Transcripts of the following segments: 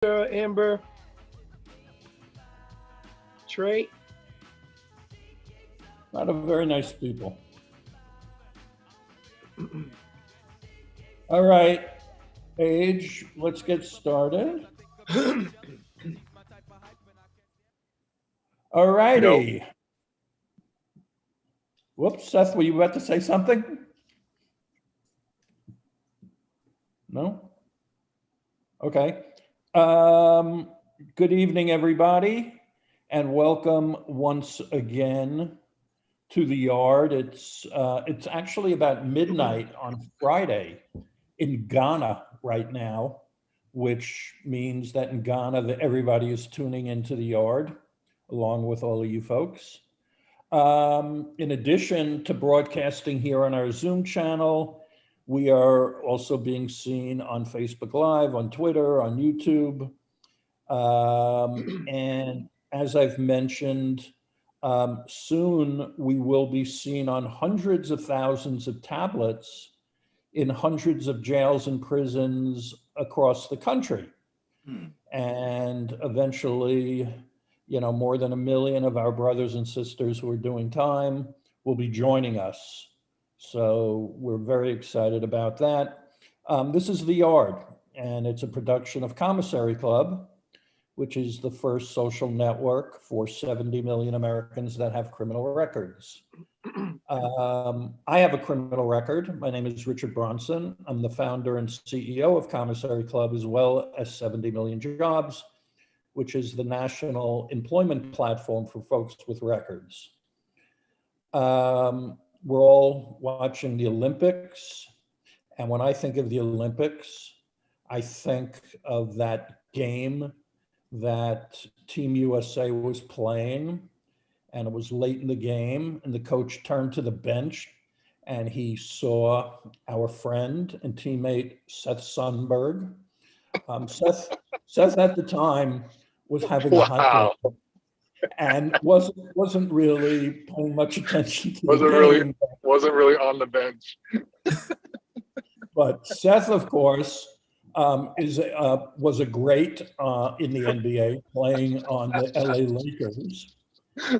Amber, Trey. A lot of very nice people. All right, Paige, let's get started. All righty. Whoops, Seth, were you about to say something? No? Okay. Good evening, everybody, and welcome once again to the yard. It's actually about midnight on Friday in Ghana right now, which means that in Ghana that everybody is tuning into the yard, along with all of you folks. In addition to broadcasting here on our Zoom channel, we are also being seen on Facebook Live, on Twitter, on YouTube. And as I've mentioned, soon we will be seen on hundreds of thousands of tablets in hundreds of jails and prisons across the country. And eventually, more than 1 million of our brothers and sisters who are doing time will be joining us. So we're very excited about that. This is The Yard, and it's a production of Commissary Club, which is the first social network for 70 million Americans that have criminal records. I have a criminal record. My name is Richard Bronson. I'm the founder and CEO of Commissary Club, as well as 70 Million Jobs, which is the national employment platform for folks with records. We're all watching the Olympics. And when I think of the Olympics, I think of that game that Team USA was playing, and it was late in the game, and the coach turned to the bench and he saw our friend and teammate Seth Sundberg. Seth at the time was having a hot day and wasn't really paying much attention to the game. Wasn't really on the bench. But Seth, of course, was a great in the NBA, playing on the LA Lakers.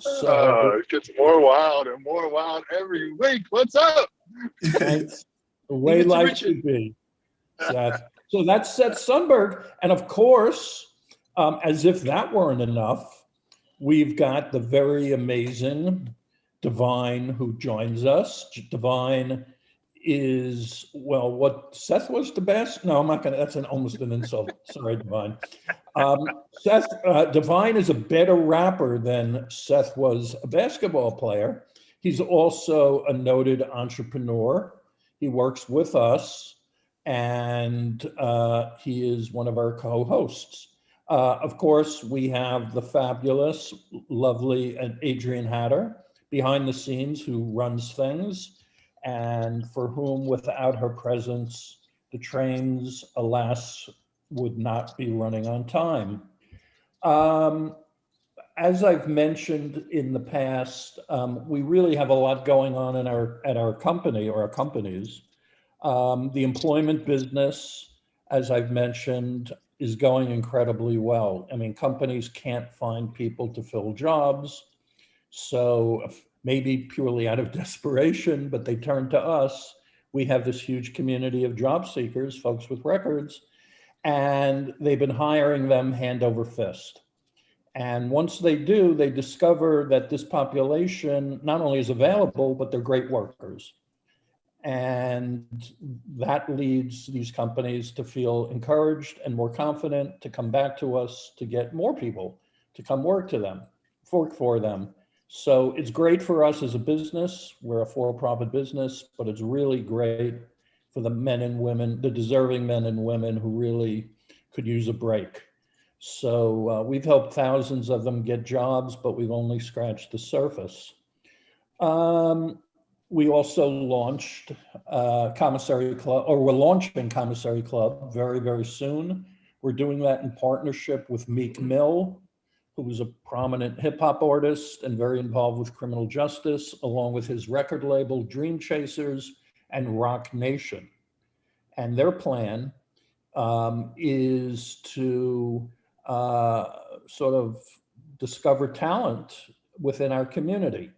So it gets more wild and more wild every week. What's up? That's the way life should be, Seth. So that's Seth Sundberg. And of course, as if that weren't enough, we've got the very amazing Divine who joins us. Divine is, well, what Seth was the best? No, I'm not gonna, that's almost an insult. Sorry, Divine. Divine is a better rapper than Seth was a basketball player. He's also a noted entrepreneur. He works with us, and he is one of our co-hosts. Of course, we have the fabulous, lovely Adrian Hatter behind the scenes, who runs things, and for whom, without her presence, the trains, alas, would not be running on time. As I've mentioned in the past, we really have a lot going on at our company, or our companies. The employment business, as I've mentioned, is going incredibly well. I mean, companies can't find people to fill jobs, so maybe purely out of desperation, but they turn to us. We have this huge community of job seekers, folks with records, and they've been hiring them hand over fist. And once they do, they discover that this population not only is available, but they're great workers. And that leads these companies to feel encouraged and more confident to come back to us to get more people to come work for them. So it's great for us as a business. We're a for-profit business, but it's really great for the men and women, the deserving men and women who really could use a break. So we've helped thousands of them get jobs, but we've only scratched the surface. We also launched Commissary Club, or we're launching Commissary Club very, very soon. We're doing that in partnership with Meek Mill, who was a prominent hip hop artist and very involved with criminal justice, along with his record label, Dream Chasers and Rock Nation. And their plan is to sort of discover talent within our community,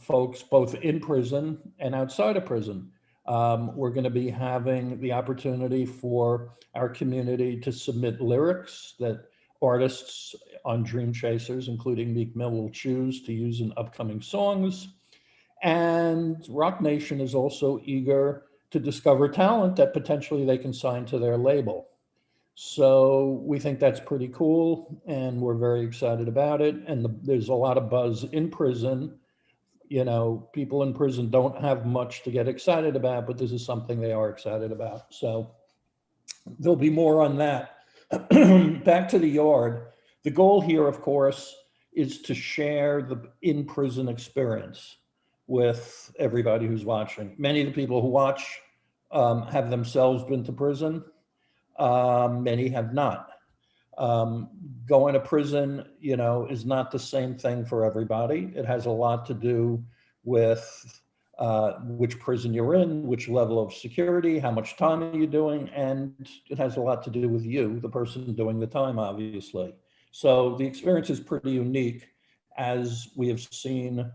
folks both in prison and outside of prison. We're going to be having the opportunity for our community to submit lyrics that artists on Dream Chasers, including Meek Mill, will choose to use in upcoming songs. And Rock Nation is also eager to discover talent that potentially they can sign to their label. So we think that's pretty cool, and we're very excited about it. And there's a lot of buzz in prison. You know, people in prison don't have much to get excited about, but this is something they are excited about. So there'll be more on that. Back to the yard. The goal here, of course, is to share the in-prison experience with everybody who's watching. Many of the people who watch have themselves been to prison. Many have not. Going to prison, you know, is not the same thing for everybody. It has a lot to do with which prison you're in, which level of security, how much time are you doing, and it has a lot to do with you, the person doing the time, obviously. So the experience is pretty unique, as we have seen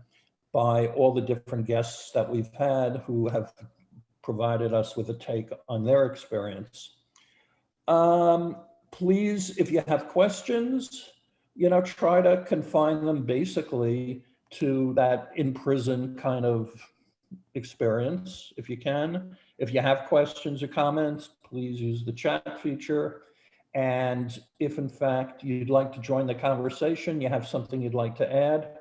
by all the different guests that we've had who have provided us with a take on their experience. Please, if you have questions, you know, try to confine them basically to that in-prison kind of experience, if you can. If you have questions or comments, please use the chat feature. And if in fact you'd like to join the conversation, you have something you'd like to add,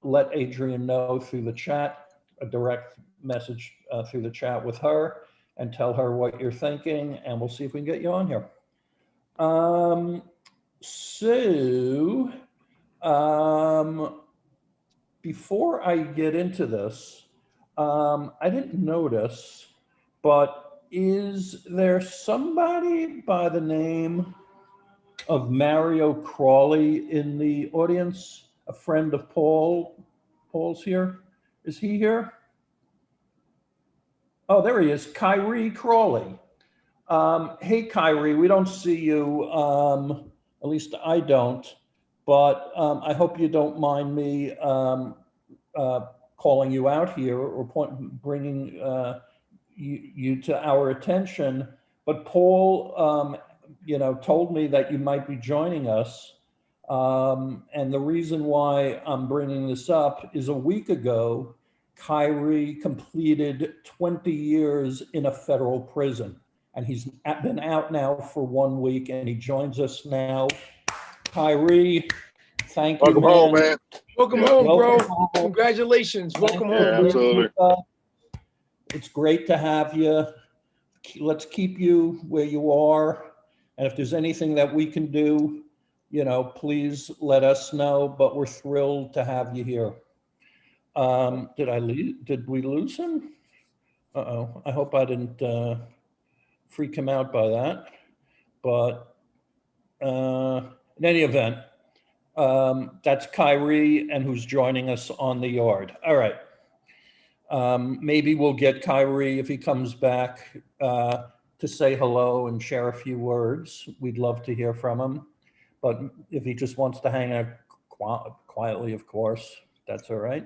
let Adrienne know through the chat, a direct message through the chat with her, and tell her what you're thinking, and we'll see if we can get you on here. Before I get into this, I didn't notice, but is there somebody by the name of Mario Crawley in the audience? A friend of Paul? Paul's here? Is he here? Oh, there he is, Kyrie Crawley. Hey, Kyrie, we don't see you, at least I don't, but I hope you don't mind me calling you out here or bringing you to our attention. But Paul, you know, told me that you might be joining us. And the reason why I'm bringing this up is a week ago, Kyrie completed 20 years in a federal prison. And he's been out now for 1 week, and he joins us now. Kyrie, thank you, Welcome home, man. Welcome home, bro. Congratulations. Welcome home. Yeah, absolutely. It's great to have you. Let's keep you where you are. And if there's anything that we can do, you know, please let us know, but we're thrilled to have you here. Did we lose him? Uh-oh, I hope I didn't freak him out by that. But in any event, that's Kyrie, and who's joining us on the yard. All right. Maybe we'll get Kyrie, if he comes back, to say hello and share a few words. We'd love to hear from him. But if he just wants to hang out quietly, of course, that's all right.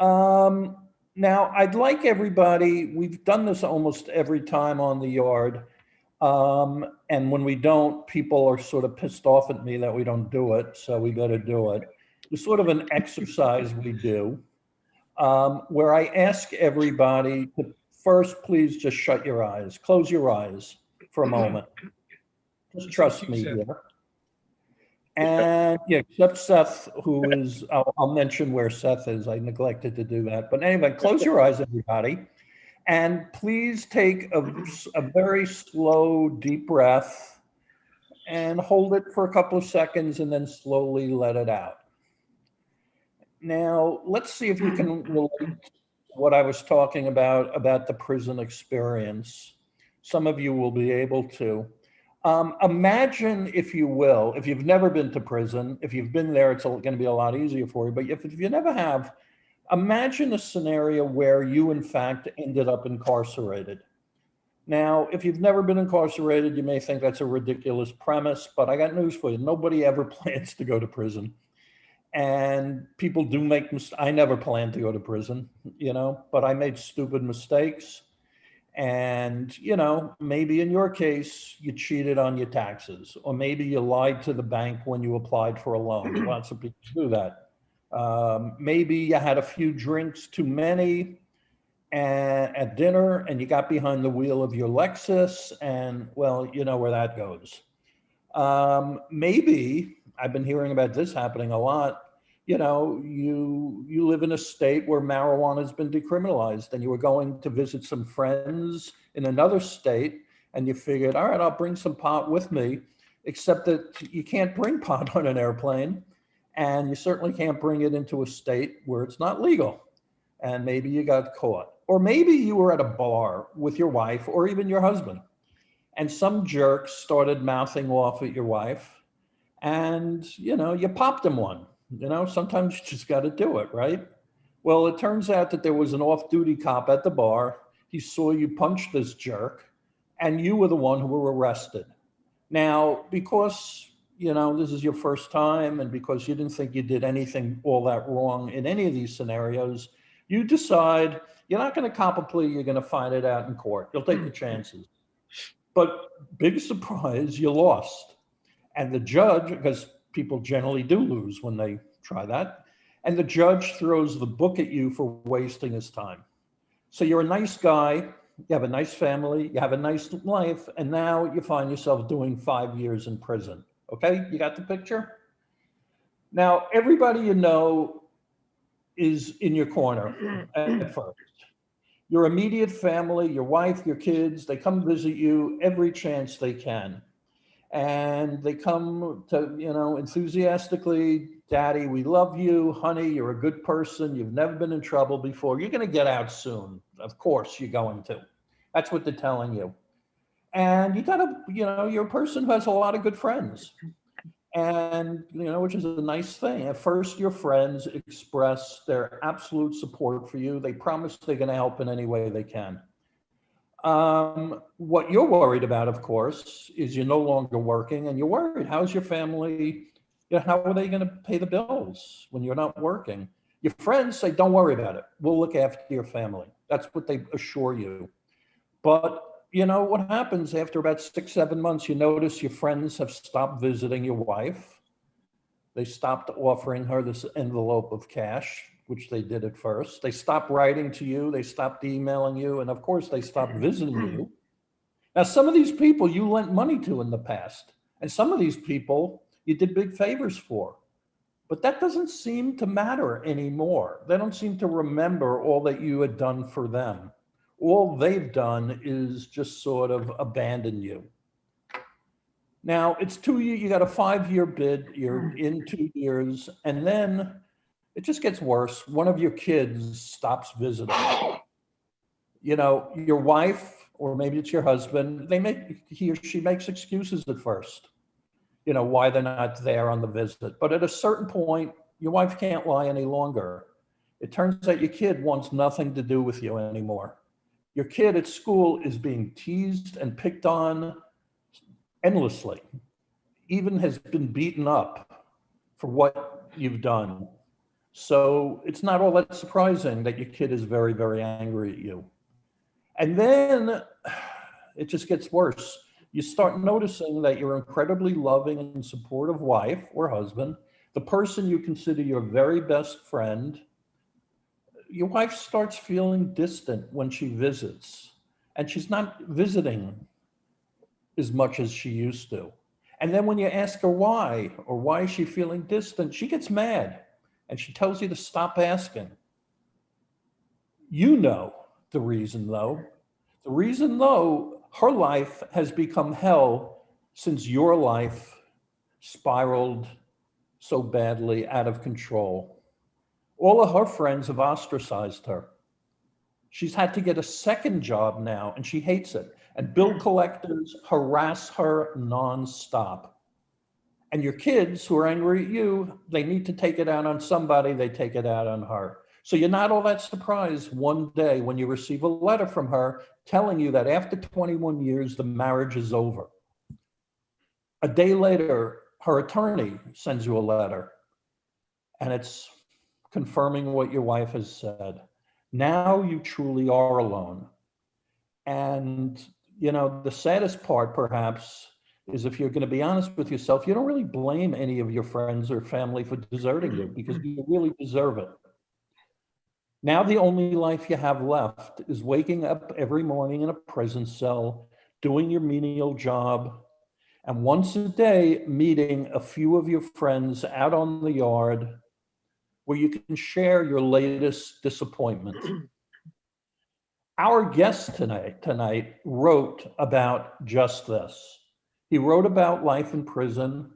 Now, I'd like everybody, we've done this almost every time on the yard. And when we don't, people are sort of pissed off at me that we don't do it, so we better do it. It's sort of an exercise we do, where I ask everybody to first, please just shut your eyes, close your eyes for a moment. Just trust me here. And yeah, except Seth, who is, I'll mention where Seth is. I neglected to do that. But anyway, close your eyes, everybody. And please take a very slow, deep breath and hold it for a couple of seconds and then slowly let it out. Now, let's see if you can relate to what I was talking about the prison experience. Some of you will be able to. Imagine, if you will, if you've never been to prison, if you've been there, it's going to be a lot easier for you. But if you never have, imagine a scenario where you, in fact, ended up incarcerated. Now, if you've never been incarcerated, you may think that's a ridiculous premise, but I got news for you. Nobody ever plans to go to prison. And people do make mistakes. I never planned to go to prison, but I made stupid mistakes. And, maybe in your case, you cheated on your taxes, or maybe you lied to the bank when you applied for a loan. Lots of people do that. Maybe you had a few drinks too many at dinner and you got behind the wheel of your Lexus, and well, you know where that goes. Maybe I've been hearing about this happening a lot. You live in a state where marijuana has been decriminalized, and you were going to visit some friends in another state, and you figured, all right, I'll bring some pot with me, except that you can't bring pot on an airplane, and you certainly can't bring it into a state where it's not legal. And maybe you got caught. Or maybe you were at a bar with your wife or even your husband, and some jerk started mouthing off at your wife, and you popped him one. Sometimes you just got to do it, right? Well, it turns out that there was an off-duty cop at the bar. He saw you punch this jerk, and you were the one who were arrested. Now, because this is your first time, and because you didn't think you did anything all that wrong in any of these scenarios, you decide you're not going to cop a plea, you're going to find it out in court. You'll take the chances. But big surprise, you lost. And the judge, because people generally do lose when they try that, and the judge throws the book at you for wasting his time. So you're a nice guy, you have a nice family, you have a nice life, and now you find yourself doing 5 years in prison. Okay, you got the picture? Now, everybody you know is in your corner at first. Your immediate family, your wife, your kids, they come visit you every chance they can. And they come to, enthusiastically, Daddy, we love you. Honey, you're a good person. You've never been in trouble before. You're going to get out soon. Of course you're going to. That's what they're telling you. And you got to, you're a person who has a lot of good friends. And, which is a nice thing. At first, your friends express their absolute support for you. They promise they're going to help in any way they can. What you're worried about, of course, is you're no longer working, and you're worried, how's your family, how are they going to pay the bills when you're not working? Your friends say, don't worry about it. We'll look after your family. That's what they assure you. But what happens after about 6, 7 months, you notice your friends have stopped visiting your wife. They stopped offering her this envelope of cash, which they did at first. They stopped writing to you. They stopped emailing you. And of course, they stopped visiting you. Now, some of these people you lent money to in the past, and some of these people you did big favors for. But that doesn't seem to matter anymore. They don't seem to remember all that you had done for them. All they've done is just sort of abandon you. Now, it's 2 years, you got a 5-year bid, you're in 2 years, and then it just gets worse. One of your kids stops visiting. Your wife, or maybe it's your husband, he or she makes excuses at first, why they're not there on the visit. But at a certain point, your wife can't lie any longer. It turns out your kid wants nothing to do with you anymore. Your kid at school is being teased and picked on endlessly, even has been beaten up for what you've done. So it's not all that surprising that your kid is very, very angry at you. And then it just gets worse. You start noticing that your incredibly loving and supportive wife or husband, the person you consider your very best friend, your wife starts feeling distant when she visits, and she's not visiting as much as she used to. And then when you ask her why, or why is she feeling distant, she gets mad and she tells you to stop asking. You know the reason though. The reason though, her life has become hell since your life spiraled so badly out of control. All of her friends have ostracized her. She's had to get a second job now, and she hates it. And bill collectors harass her nonstop. And your kids who are angry at you, they need to take it out on somebody, they take it out on her. So you're not all that surprised one day when you receive a letter from her telling you that after 21 years, the marriage is over. A day later, her attorney sends you a letter, and it's confirming what your wife has said. Now you truly are alone. And, you know, the saddest part perhaps is, if you're going to be honest with yourself, you don't really blame any of your friends or family for deserting you, because you really deserve it. Now the only life you have left is waking up every morning in a prison cell, doing your menial job, and once a day meeting a few of your friends out on the yard where you can share your latest disappointment. Our guest tonight wrote about just this. He wrote about life in prison,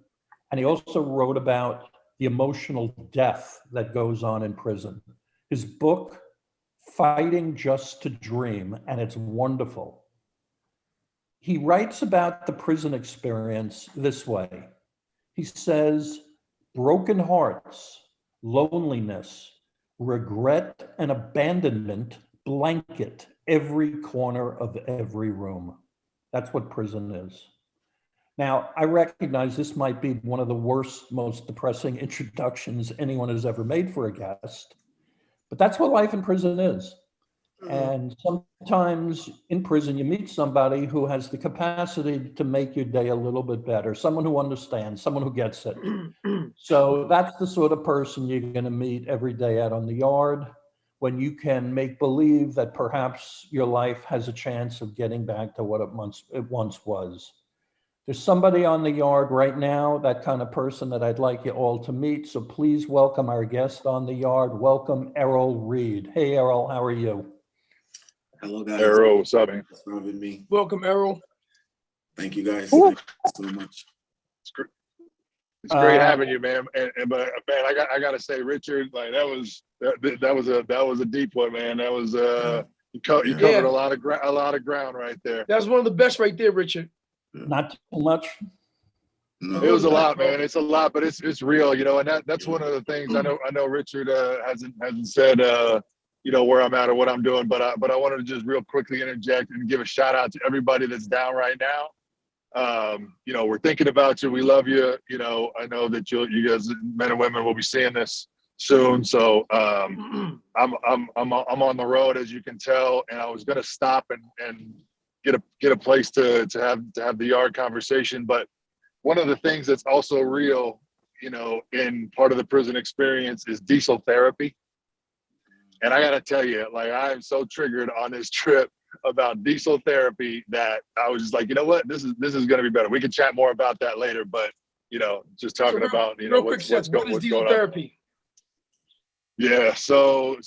and he also wrote about the emotional death that goes on in prison. His book, Fighting Just to Dream, and it's wonderful. He writes about the prison experience this way. He says, broken hearts, loneliness, regret, and abandonment blanket every corner of every room. That's what prison is. Now, I recognize this might be one of the worst, most depressing introductions anyone has ever made for a guest, but that's what life in prison is. And sometimes in prison, you meet somebody who has the capacity to make your day a little bit better, someone who understands, someone who gets it. So that's the sort of person you're going to meet every day out on the yard, when you can make believe that perhaps your life has a chance of getting back to what it once was. There's somebody on the yard right now, that kind of person that I'd like you all to meet. So please welcome our guest on the yard. Welcome, Errol Reed. Hey, Errol, how are you? Hello, guys. Errol, what's up, man? Thanks for having me. Welcome, Errol. Thank you, guys. Thank you so much. It's great having you, man. But man, I gotta say, Richard, like that was a deep one, man. That was you covered a lot of ground right there. That was one of the best right there, Richard. Not too much. No, It was a lot, man. It's a lot, but it's real, you know. And that's one of the things I know Richard hasn't said, you know, where I'm at or what I'm doing. But I wanted to just real quickly interject and give a shout out to everybody that's down right now. You know, we're thinking about you. We love you. You know, I know that you guys, men and women, will be seeing this soon. So I'm on the road, as you can tell, and I was gonna stop and get a place to have the yard conversation. But one of the things that's also real, you know, in part of the prison experience is diesel therapy. And I gotta tell you, like, I am so triggered on this trip about diesel therapy that I was just like, you know what, this is gonna be better. We can chat more about that later, but you know, just talking about, you know, what's going on. Therapy? Yeah, so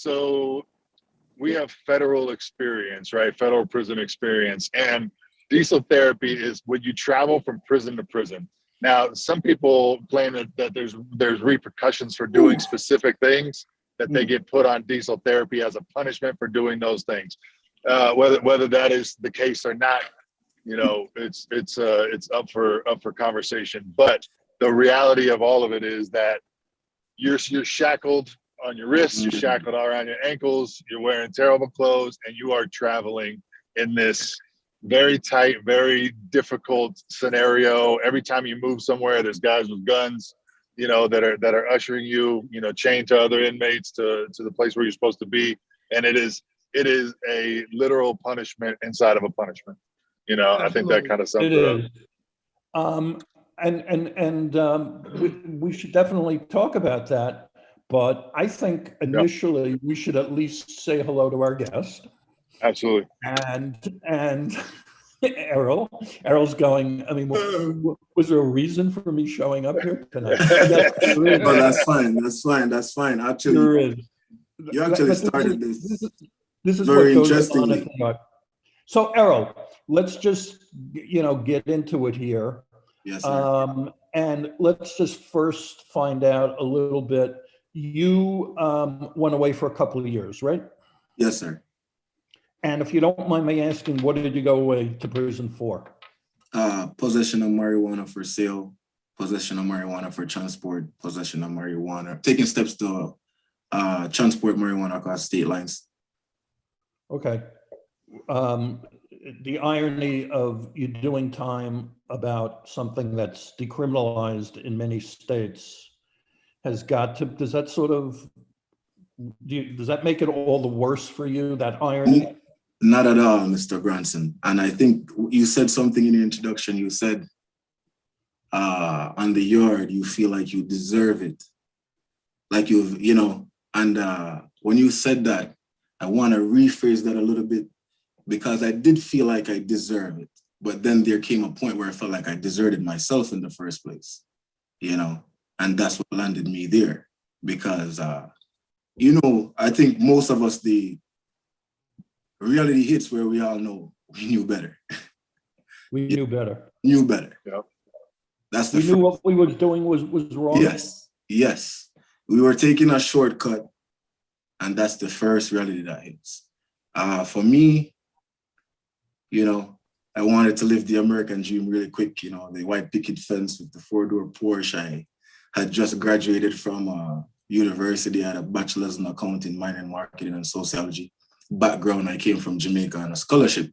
we have federal experience, right? Federal prison experience. And diesel therapy is when you travel from prison to prison. Now, some people claim that there's repercussions for doing specific things, that they get put on diesel therapy as a punishment for doing those things. Whether that is the case or not, you know, it's up for conversation. But the reality of all of it is that you're shackled on your wrists, you're shackled around your ankles, you're wearing terrible clothes, and you are traveling in this very tight, very difficult scenario. Every time you move somewhere, there's guys with guns, you know, that are ushering you, you know, chained to other inmates to the place where you're supposed to be. And it is a literal punishment inside of a punishment. You know, I think that kind of sums it up. We should definitely talk about that. But I think initially we should at least say hello to our guest. Absolutely. And Errol's going, I mean, was there a reason for me showing up here tonight? Yes, there is. Oh, that's fine. Actually, you actually started this. This is very what goes on interestingly. So Errol, let's just, you know, get into it here. Yes, sir. And let's just first find out a little bit. You went away for a couple of years, right? Yes, sir. And if you don't mind me asking, what did you go away to prison for? Possession of marijuana for sale, possession of marijuana for transport, possession of marijuana, taking steps to transport marijuana across state lines. Okay. The irony of you doing time about something that's decriminalized in many states has got to, does that sort of, does that make it all the worse for you, that irony? Not at all, Mr. Granson. And I think you said something in your introduction. You said on the yard, you feel like you deserve it. Like you've, you know, and when you said that, I want to rephrase that a little bit because I did feel like I deserve it. But then there came a point where I felt like I deserted myself in the first place, you know, and that's what landed me there. Because, you know, I think most of us, the reality hits where we all know we knew better. We knew better. Knew better. Yep. That's the We knew what we was doing was wrong. Yes, yes. We were taking a shortcut, and that's the first reality that hits. For me, you know, I wanted to live the American dream really quick, you know, the white picket fence with the four-door Porsche. I had just graduated from university. I had a bachelor's in accounting, minor in marketing and sociology. Background, I came from Jamaica on a scholarship.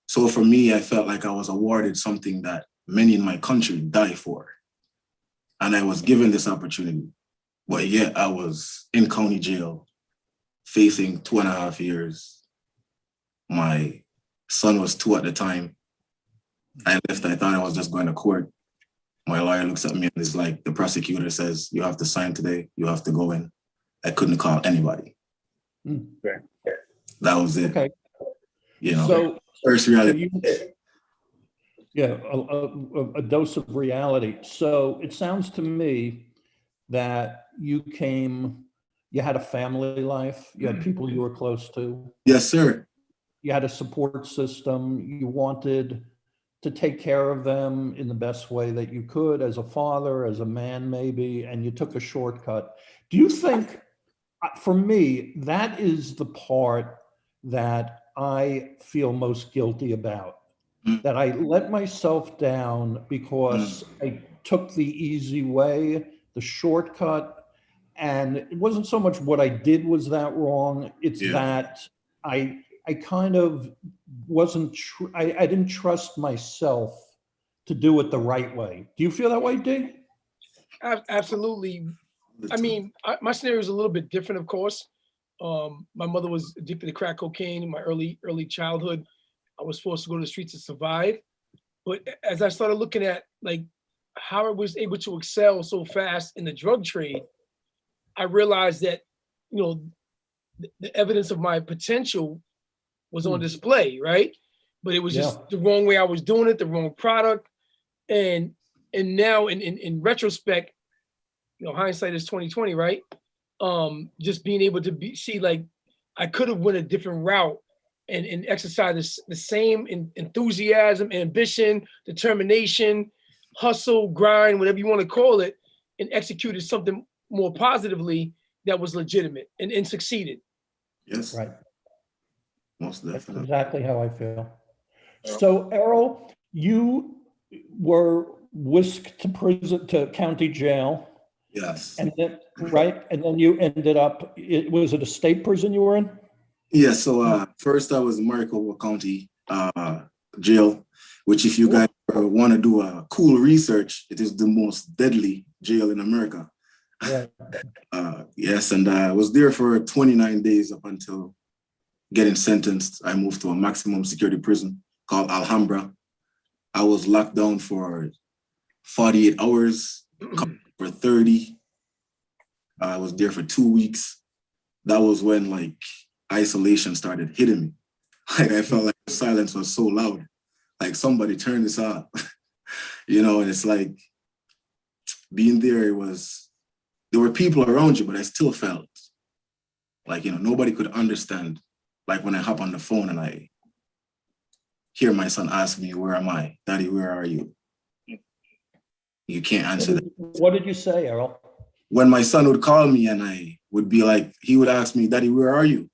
So for me, I felt like I was awarded something that many in my country die for. And I was given this opportunity, but yet I was in county jail facing 2.5 years. My son was 2 at the time. I left, I thought I was just going to court. My lawyer looks at me and is like, the prosecutor says, you have to sign today, you have to go in. I couldn't call anybody. Okay. That was it. Okay. You know, So, first reality. Yeah, a dose of reality. So it sounds to me that you had a family life, you had people you were close to, Yes, sir. you had a support system, you wanted to take care of them in the best way that you could as a father, as a man maybe, and you took a shortcut. Do you think, for me, that is the part that I feel most guilty about? That I let myself down because I took the easy way, the shortcut, and it wasn't so much what I did was that wrong. It's that I kind of wasn't, I didn't trust myself to do it the right way. Do you feel that way, D? Absolutely. I mean, my scenario is a little bit different, of course. My mother was addicted to crack cocaine in my early childhood. I was forced to go to the streets to survive. But as I started looking at like how I was able to excel so fast in the drug trade, I realized that, you know, the evidence of my potential was on display, right? But it was just the wrong way I was doing it, the wrong product. And now in retrospect, you know, hindsight is 2020, right? Just being able to see like I could have went a different route and exercise the same enthusiasm, ambition, determination, hustle, grind, whatever you want to call it, and executed something more positively that was legitimate and succeeded. Yes. Right. Most definitely. That's exactly how I feel. So Errol, you were whisked to prison, to county jail. Yes. And then, right? And then you ended up, was it a state prison you were in? Yeah, so first I was in Maricopa County jail, which if you guys want to do a cool research, it is the most deadly jail in America. Right. Yes, and I was there for 29 days up until getting sentenced. I moved to a maximum security prison called Alhambra. I was locked down for 48 hours, for 30. I was there for 2 weeks. That was when like isolation started hitting me. Like I felt like the silence was so loud. Like somebody turned this off. You know, and it's like being there, there were people around you, but I still felt like, you know, nobody could understand. Like when I hop on the phone and I hear my son ask me, where am I? Daddy, where are you? You can't answer that. What did you say, Errol? When my son would call me and I would be like, he would ask me, Daddy, where are you?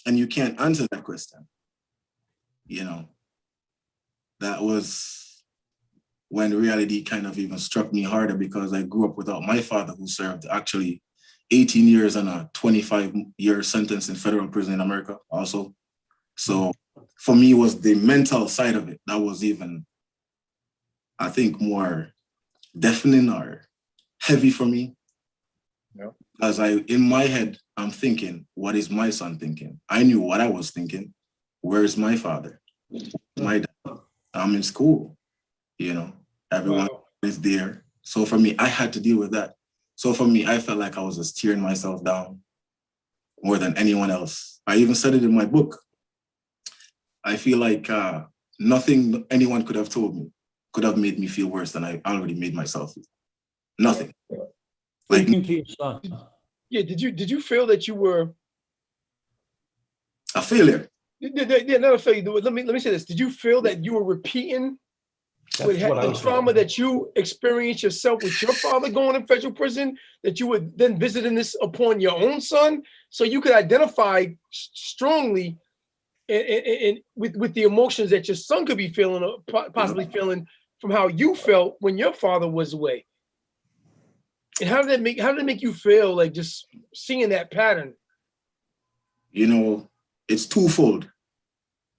And you can't answer that question. You know, that was when reality kind of even struck me harder because I grew up without my father who served actually 18 years and a 25-year sentence in federal prison in America also. So for me, it was the mental side of it that was even, I think, more deafening or heavy for me. Yeah. As in my head, I'm thinking, what is my son thinking? I knew what I was thinking. Where is my father? My dad. I'm in school, everyone is there. So for me, I had to deal with that. So for me, I felt like I was just tearing myself down more than anyone else. I even said it in my book. I feel like nothing anyone could have told me could have made me feel worse than I already made myself feel. Nothing. Speaking to your son. Yeah, did you feel that you were a failure? Yeah, not a failure. Let me say this. Did you feel that you were repeating the trauma that you experienced yourself with your father going in federal prison, that you were then visiting this upon your own son, so you could identify strongly and with the emotions that your son could be feeling or possibly feeling from how you felt when your father was away? And how did it make you feel, like just seeing that pattern? It's twofold,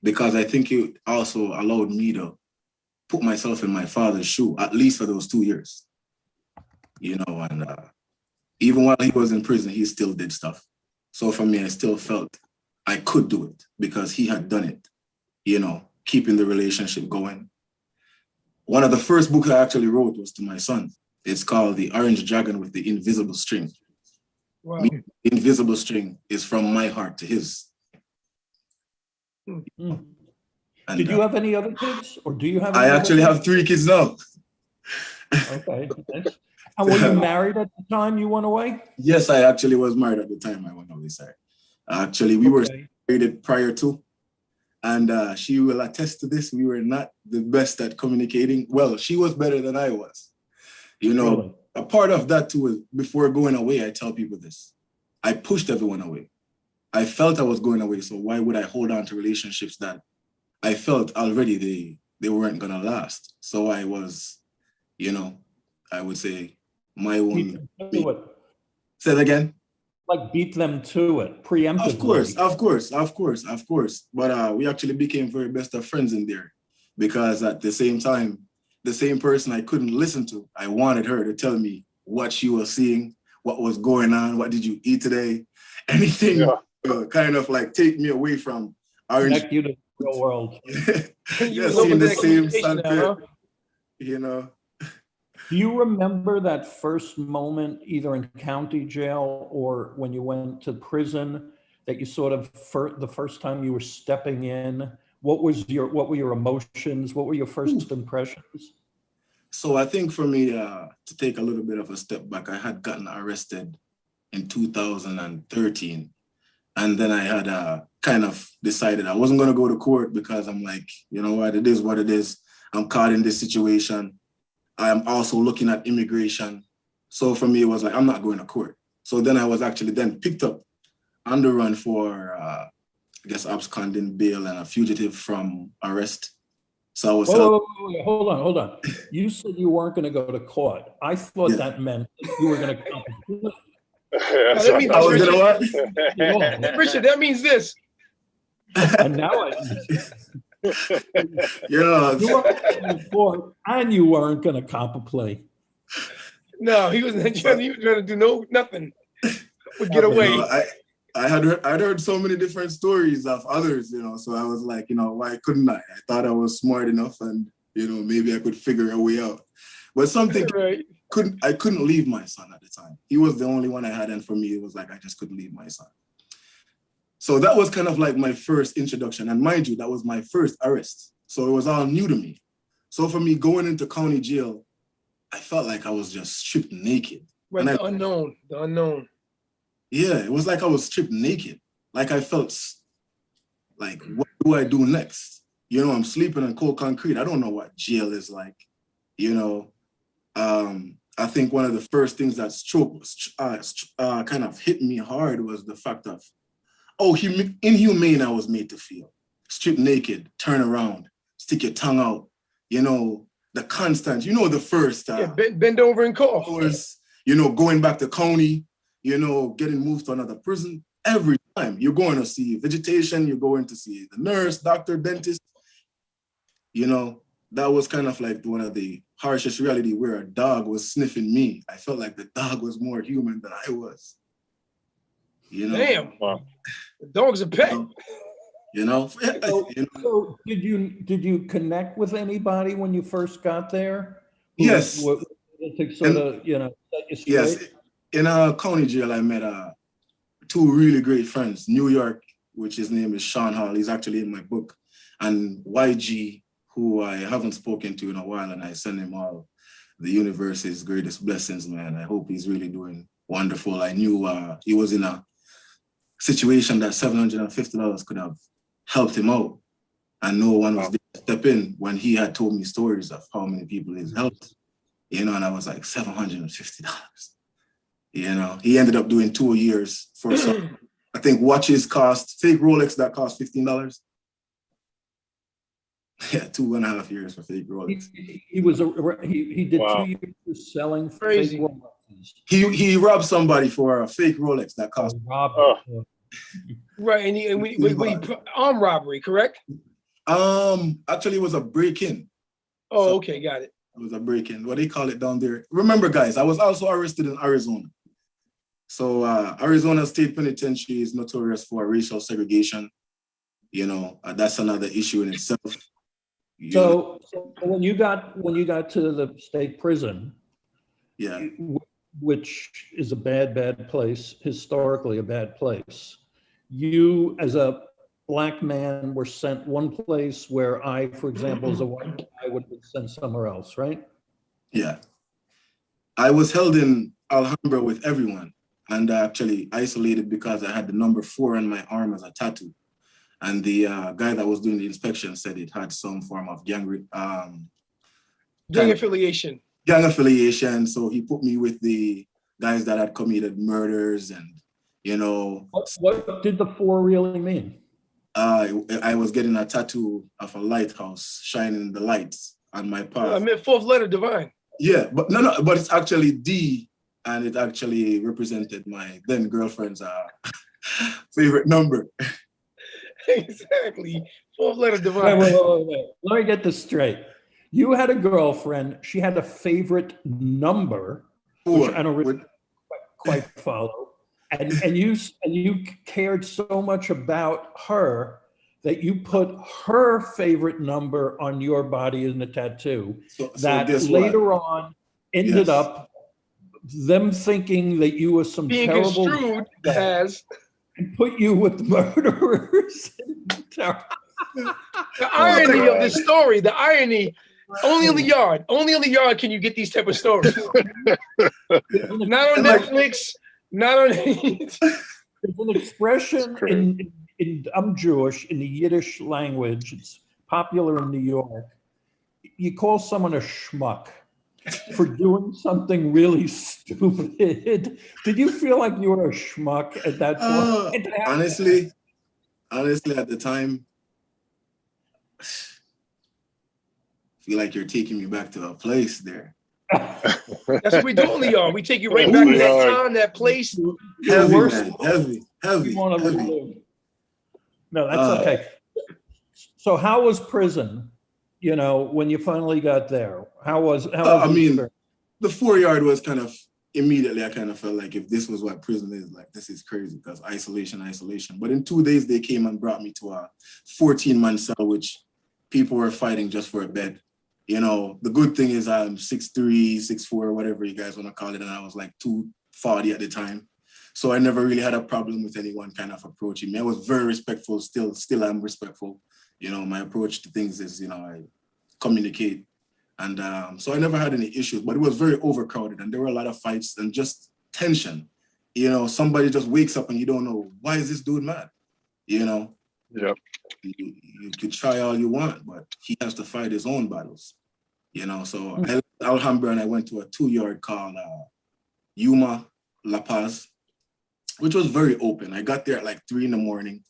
because I think it also allowed me to put myself in my father's shoe, at least for those 2 years. And even while he was in prison, he still did stuff. So for me, I still felt I could do it because he had done it, keeping the relationship going. One of the first books I actually wrote was to my son. It's called The Orange Dragon with the Invisible String. Wow. The invisible string is from my heart to his. And, did you have any other kids, or do you have? I actually have 3 kids now. Okay. And were you married at the time you went away? Yes, I actually was married at the time I went away, sir. Actually, we were separated prior to, and she will attest to this. We were not the best at communicating. Well, she was better than I was. Really? A part of that too is, before going away, I tell people this. I pushed everyone away. I felt I was going away, so why would I hold on to relationships that I felt already they weren't gonna last? So I was, I would say my own. Say it again. Like beat them to it preemptively. Of course. But we actually became very best of friends in there, because at the same time, the same person I couldn't listen to, I wanted her to tell me what she was seeing, what was going on, what did you eat today, anything kind of like take me away from orange. Connect you to the real world. Seeing the same sunset, Do you remember that first moment, either in county jail or when you went to prison, that you sort of, the first time you were stepping in? What were your emotions? What were your first impressions? So I think for me, to take a little bit of a step back, I had gotten arrested in 2013. And then I had kind of decided I wasn't going to go to court, because I'm like, you know what, it is what it is. I'm caught in this situation. I am also looking at immigration. So for me, it was like, I'm not going to court. So then I was actually then picked up on the run for, I guess, absconding bail and a fugitive from arrest. So I was... Wait, hold on. You said you weren't going to go to court. I thought that meant you were going to come to court. That means I was going to what? Richard, that means this. And now you weren't going to court, and you weren't going to cop a plea. No, he wasn't. He was trying to do nothing. Would get away. I'd heard so many different stories of others, so I was like, why couldn't I? I thought I was smart enough, and maybe I could figure a way out. But something I couldn't leave my son at the time. He was the only one I had, and for me, it was like I just couldn't leave my son. So that was kind of like my first introduction, and mind you, that was my first arrest. So it was all new to me. So for me, going into county jail, I felt like I was just stripped naked. Right, the unknown. Yeah, it was like I was stripped naked. Like I felt like, what do I do next? I'm sleeping on cold concrete. I don't know what jail is like. I think one of the first things that kind of hit me hard was the fact of, inhumane I was made to feel. Stripped naked, turn around, stick your tongue out. The constant, the first... bend over and cough. Going back to county, you know, getting moved to another prison. Every time you're going to see vegetation, you're going to see the nurse, doctor, dentist. You know, that was kind of like one of the harshest reality where a dog was sniffing me. I felt like the dog was more human than I was. You know, Damn. Wow. The dog's a pet. you know. So, You know? so did you connect with anybody when you first got there? Yes. To sort of, you know, set you straight? Yes, in a county jail, I met two really great friends. New York, which his name is Sean Hall. He's actually in my book, and YG, who I haven't spoken to in a while, and I send him all the universe's greatest blessings, man. I hope he's really doing wonderful. I knew he was in a situation that $750 could have helped him out, and no one was there to step in when he had told me stories of how many people he's helped. You know, and I was like, $750. You know, he ended up doing 2 years for some, I think watches cost, fake Rolex that cost $15. Yeah, 2.5 years for fake Rolex. He did Wow. 2 years selling Crazy. fake Rolexes. He robbed somebody for a fake Rolex that cost. Robert. Right, and we armed robbery, correct? Actually it was a break-in. Oh, So- okay, got it. It was a break-in. What they call it down there. Remember, guys, I was also arrested in Arizona. So Arizona State Penitentiary is notorious for racial segregation. You know, that's another issue in itself. So when you got to the state prison, Yeah. which is a bad place, historically a bad place, you as a Black man were sent one place where I, for example, as a white guy would be sent somewhere else, right? Yeah. I was held in Alhambra with everyone and actually isolated because I had the number 4 on my arm as a tattoo. And the guy that was doing the inspection said it had some form of gang Affiliation. Gang affiliation. So he put me with the guys that had committed murders and, you know. What did the 4 really mean? I was getting a tattoo of a lighthouse shining the lights on my path. I meant 4th letter divine. Yeah, but but it's actually D, and it actually represented my then girlfriend's favorite number. Exactly. 4th letter divine. Wait. Let me get this straight. You had a girlfriend, she had a favorite number, which I don't really quite follow. And you cared so much about her that you put her favorite number on your body in a tattoo that later on ended up them thinking that you were some being terrible construed as and put you with murderers. the irony of this story. The irony. Only on the yard. Only on the yard can you get these type of stories. Not on Netflix. Not on. There's an expression in I'm Jewish, in the Yiddish language. It's popular in New York. You call someone a schmuck for doing something really stupid. Did you feel like you were a schmuck at that point? Honestly, at the time, I feel like you're taking me back to a place there. That's what we do on the yard. We take you right back to that time, that place. Heavy, man. Heavy. You want to relive. No, that's okay. So how was prison, you know, when you finally got there? How was I mean, the 4 yard was kind of, immediately I kind of felt like if this was what prison is, like this is crazy because isolation. But in 2 days they came and brought me to a 14-man cell, which people were fighting just for a bed. You know, the good thing is I'm 6'3", 6'4", whatever you guys want to call it. And I was like 240 at the time. So I never really had a problem with anyone kind of approaching me. I was very respectful, still am respectful. You know, my approach to things is, you know, I communicate. And so I never had any issues, but it was very overcrowded and there were a lot of fights and just tension. You know, somebody just wakes up and you don't know, why is this dude mad? You know? Yep. You could try all you want, but he has to fight his own battles. You know, so I left Alhambra and I went to a 2 yard called Yuma La Paz, which was very open. I got there at like 3 a.m.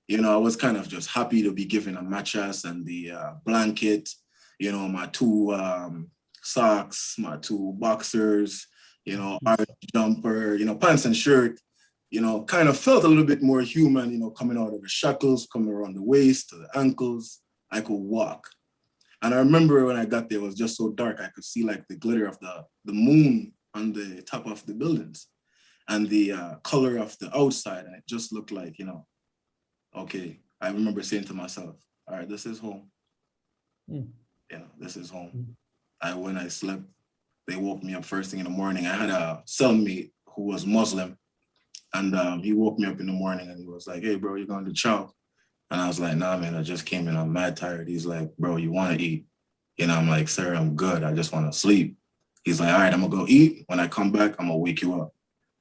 You know, I was kind of just happy to be given a mattress and the blanket, you know, my 2 socks, my 2 boxers, you know, orange jumper, you know, pants and shirt, you know, kind of felt a little bit more human, you know, coming out of the shackles, coming around the waist to the ankles. I could walk. And I remember when I got there, it was just so dark. I could see like the glitter of the moon on the top of the buildings and the color of the outside. And it just looked like, you know, okay. I remember saying to myself, all right, this is home. You know, this is home. When I slept, they woke me up first thing in the morning. I had a cellmate who was Muslim, and he woke me up in the morning and he was like, hey, bro, you going to chow? And I was like, nah, man, I just came in. I'm mad tired. He's like, bro, you want to eat? And I'm like, sir, I'm good. I just want to sleep. He's like, all right, I'm going to go eat. When I come back, I'm going to wake you up.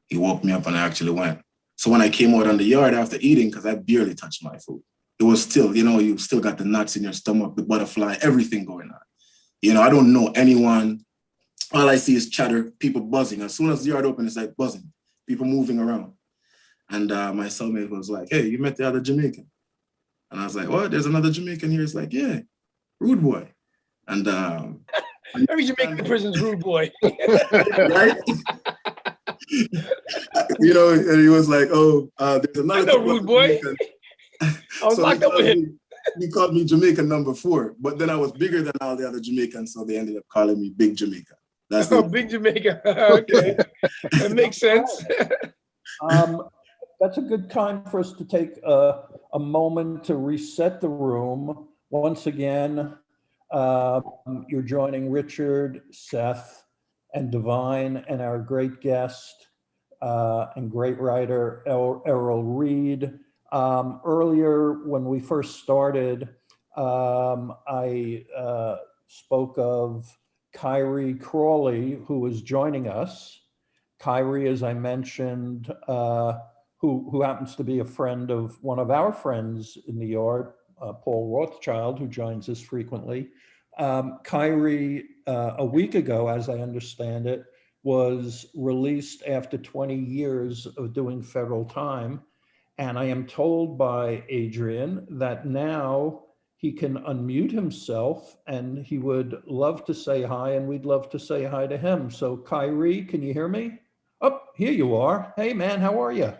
He woke me up and I actually went. So when I came out on the yard after eating, because I barely touched my food, it was still, you know, you still got the knots in your stomach, the butterfly, everything going on. You know, I don't know anyone. All I see is chatter, people buzzing. As soon as the yard opened, it's like buzzing, people moving around. And my cellmate was like, hey, you met the other Jamaican? And I was like, what? There's another Jamaican here? It's like, yeah, rude boy. And every Jamaican prison's rude boy. right? You know, and he was like, oh, there's another. I know rude boy. I was so locked up with him. He called me Jamaican number 4, but then I was bigger than all the other Jamaicans, so they ended up calling me Big Jamaica. That's Big Jamaica. Okay, that makes sense. That's a good time for us to take a moment to reset the room. Once again, you're joining Richard, Seth, and Divine, and our great guest and great writer, Errol Reed. Earlier, when we first started, I spoke of Kyrie Crawley, who was joining us. Kyrie, as I mentioned, who happens to be a friend of one of our friends in the yard, Paul Rothschild, who joins us frequently. Kyrie, a week ago, as I understand it, was released after 20 years of doing federal time. And I am told by Adrian that now he can unmute himself and he would love to say hi, and we'd love to say hi to him. So Kyrie, can you hear me? Oh, here you are. Hey man, how are you?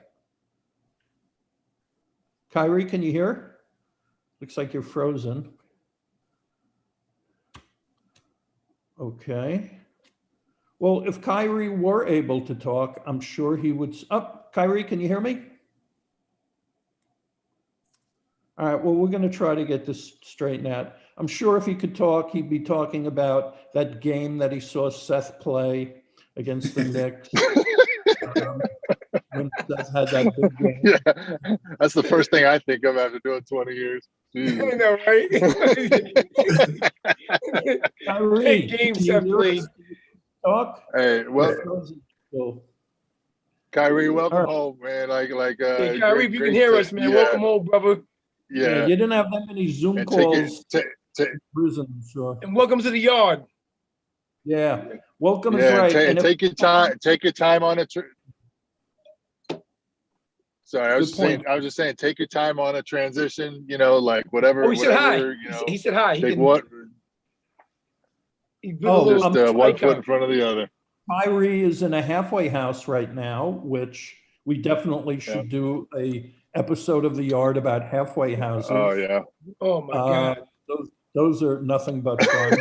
Kyrie, can you hear? Looks like you're frozen. Okay. Well, if Kyrie were able to talk, I'm sure he would. Oh, Kyrie, can you hear me? All right, well, we're going to try to get this straightened out. I'm sure if he could talk, he'd be talking about that game that he saw Seth play against the Knicks. When Seth had that big game. Yeah, that's the first thing I think of after doing 20 years. I know, right? Kyrie, Hey, game can you Seth hear played. us? Talk? Hey, well, All Kyrie, welcome right. home, man. Hey, Kyrie, if you can hear us, man, welcome home, brother. Yeah, you didn't have that many Zoom And calls. take Prison, I'm sure. And welcome to the yard. Yeah, welcome is right. and if- take your time. Take your time on it. Sorry, I was just saying, take your time on a transition. You know, like whatever. Oh, he said hi. You know, He said hi. He take didn't- what? he put a little Just one icon. foot in front of the other. Kyrie is in a halfway house right now, which we definitely should do a episode of the yard about halfway houses. Oh yeah. Oh my God. Those are nothing but fun.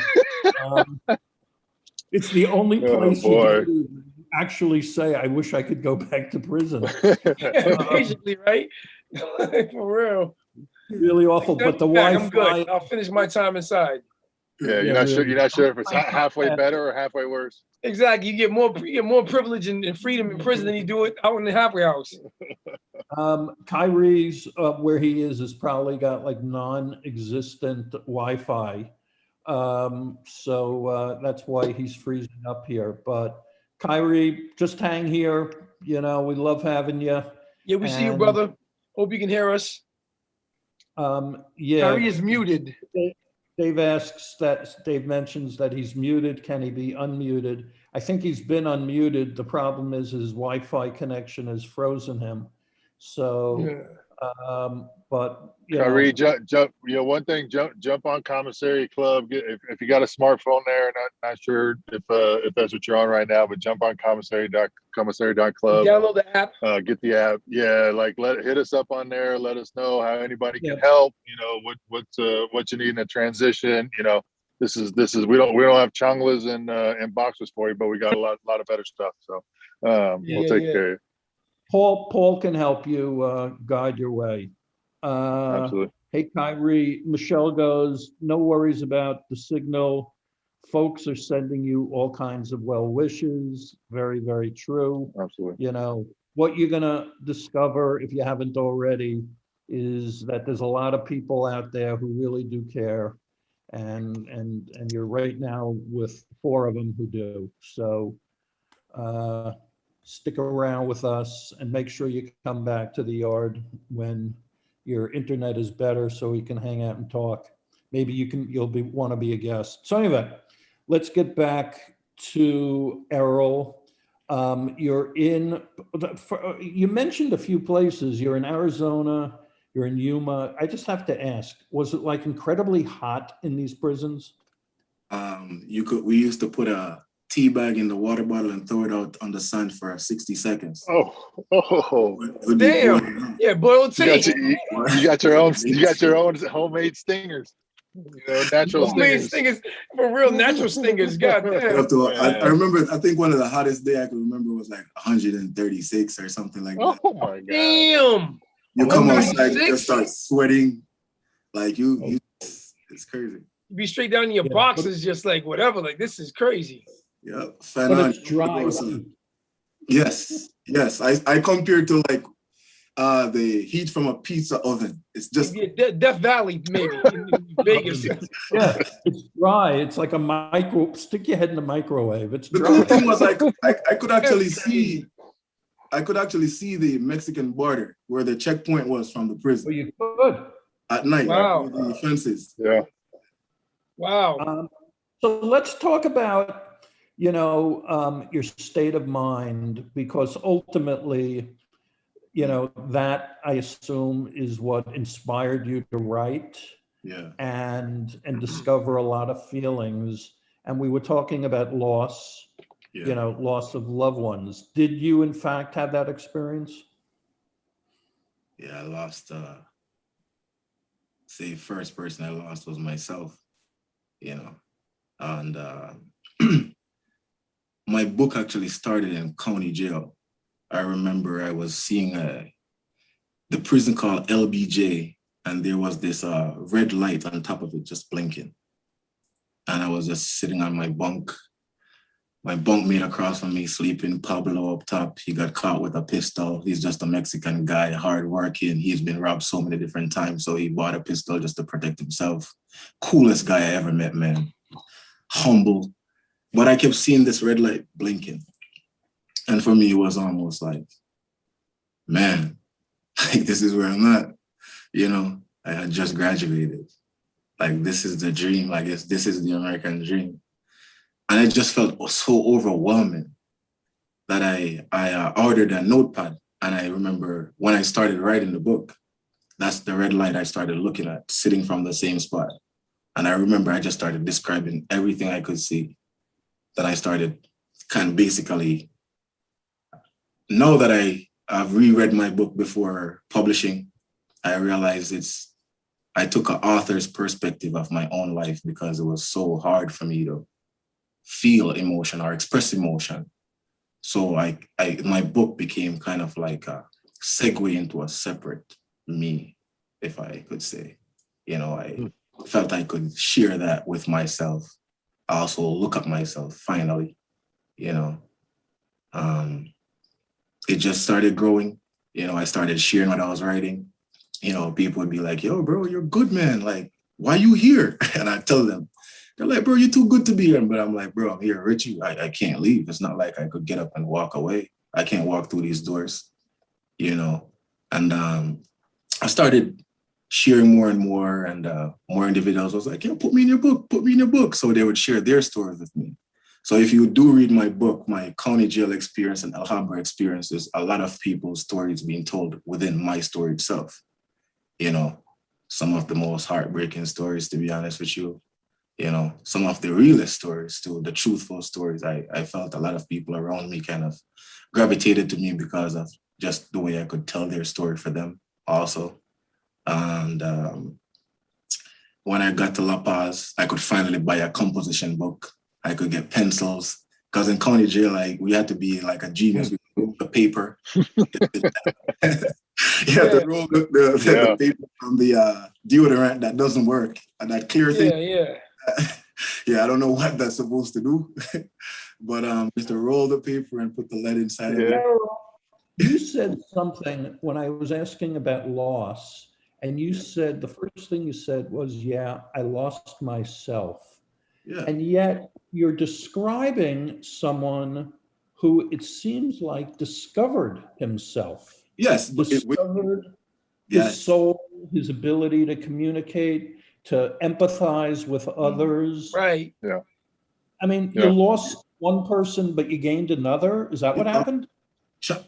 It's the only place you go to actually say, I wish I could go back to prison. Basically, right? For real. Really awful, but the Wi-Fi. I'm good. I'll finish my time inside. Yeah, you're not sure. You're not sure if it's halfway better or halfway worse. Exactly. You get more privilege and freedom in prison than you do it out in the halfway house. Kyrie's where he is probably got like non-existent Wi-Fi. So that's why he's freezing up here. But Kyrie, just hang here. You know, we love having you. Yeah, we see you, brother. Hope you can hear us. Yeah. Kyrie is muted. Dave mentions that he's muted. Can he be unmuted? I think he's been unmuted. The problem is his Wi-Fi connection has frozen him. So But you Kyrie, know, jump. You know, one thing, jump on Commissary Club. If you got a smartphone there, not sure if that's what you're on right now, but jump on commissary.club. Download the app. Get the app. Yeah, like hit us up on there. Let us know how anybody can Yeah. help. You know what you need in a transition. You know, this is we don't have changlas and boxes for you, but we got a lot of better stuff. So we'll take care of you. Paul can help you guide your way. Absolutely. Hey, Kyrie, Michelle goes, no worries about the signal. Folks are sending you all kinds of well wishes. Very, very true. Absolutely. You know, what you're going to discover, if you haven't already, is that there's a lot of people out there who really do care. And you're right now with 4 of them who do. So stick around with us and make sure you come back to the yard when your internet is better so we can hang out and talk. Maybe you'll want to be a guest. So anyway, let's get back to Errol. You mentioned a few places. You're in Arizona, you're in Yuma. I just have to ask, was it like incredibly hot in these prisons? We used to put a tea bag in the water bottle and throw it out on the sun for 60 seconds. Oh, Damn. Yeah, boiled tea. You got your own homemade stingers. You know, natural Homemade stingers. For real, natural stingers. God damn. I remember, I think one of the hottest day I can remember was like 136 or something like that. Oh my God. Damn. You come outside, you 136? just start sweating. Like it's crazy. You be straight down in your boxes, just like whatever. Like, this is crazy. Yeah. But it's dry. Yes. I compared to like the heat from a pizza oven. It's just Death Valley, maybe in Vegas. Yeah, it's dry. It's like a stick your head in the microwave. It's the dry. cool thing was like I could actually see the Mexican border where the checkpoint was from the prison. Oh, you could. At night. Wow. The fences. Yeah. Wow. So let's talk about, your state of mind, because ultimately, that I assume is what inspired you to write. Yeah. And discover a lot of feelings. And we were talking about loss, loss of loved ones. Did you in fact have that experience? Yeah, I lost, first person I lost was myself, and my book actually started in county jail. I remember I was seeing the prison called LBJ, and there was this red light on top of it just blinking. And I was just sitting on my bunk. My bunkmate across from me sleeping, Pablo up top. He got caught with a pistol. He's just a Mexican guy, hardworking. He's been robbed so many different times, so he bought a pistol just to protect himself. Coolest guy I ever met, man. Humble. But I kept seeing this red light blinking. And for me, it was almost like, man, like this is where I'm at. I had just graduated. Like, this is the dream. I guess this is the American dream. And it just felt so overwhelming that I ordered a notepad. And I remember when I started writing the book, that's the red light I started looking at, sitting from the same spot. And I remember I just started describing everything I could see. That I started kind of basically, now that I've reread my book before publishing, I realized I took an author's perspective of my own life because it was so hard for me to feel emotion or express emotion. So my book became kind of like a segue into a separate me, if I could say. I felt I could share that with myself. I also look at myself finally, it just started growing. I started sharing what I was writing. People would be like, yo, bro, you're good, man. Like, why you here? And I tell them, they're like, bro, you're too good to be here. But I'm like, bro, I'm here, Richie. I can't leave. It's not like I could get up and walk away. I can't walk through these doors, And I started sharing more and more, and more individuals was like, yeah, put me in your book. So they would share their stories with me. So if you do read my book, my county jail experience and Alhambra experiences, a lot of people's stories being told within my story itself. you know, some of the most heartbreaking stories, to be honest with you. You know, some of the realest stories too, the truthful stories. I felt a lot of people around me kind of gravitated to me because of just the way I could tell their story for them also. And when I got to La Paz, I could finally buy a composition book. I could get pencils. Because in county jail, like, we had to be like a genius. We roll the paper. You have to roll the paper from the deodorant that doesn't work, and that clear thing. Yeah, I don't know what that's supposed to do, but just to roll the paper and put the lead inside of it. You said something when I was asking about loss, and you said, the first thing you said was, yeah, I lost myself. Yeah. And yet you're describing someone who, it seems like, discovered himself. Yes. Discovered his soul, his ability to communicate, to empathize with others. Right. Yeah. I mean, you lost one person, but you gained another. Is that what happened?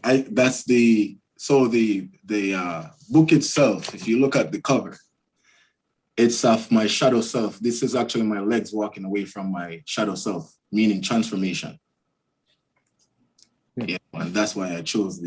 That's the book itself. If you look at the cover, it's of my shadow self. This is actually my legs walking away from my shadow self, meaning transformation. Yeah, and that's why I chose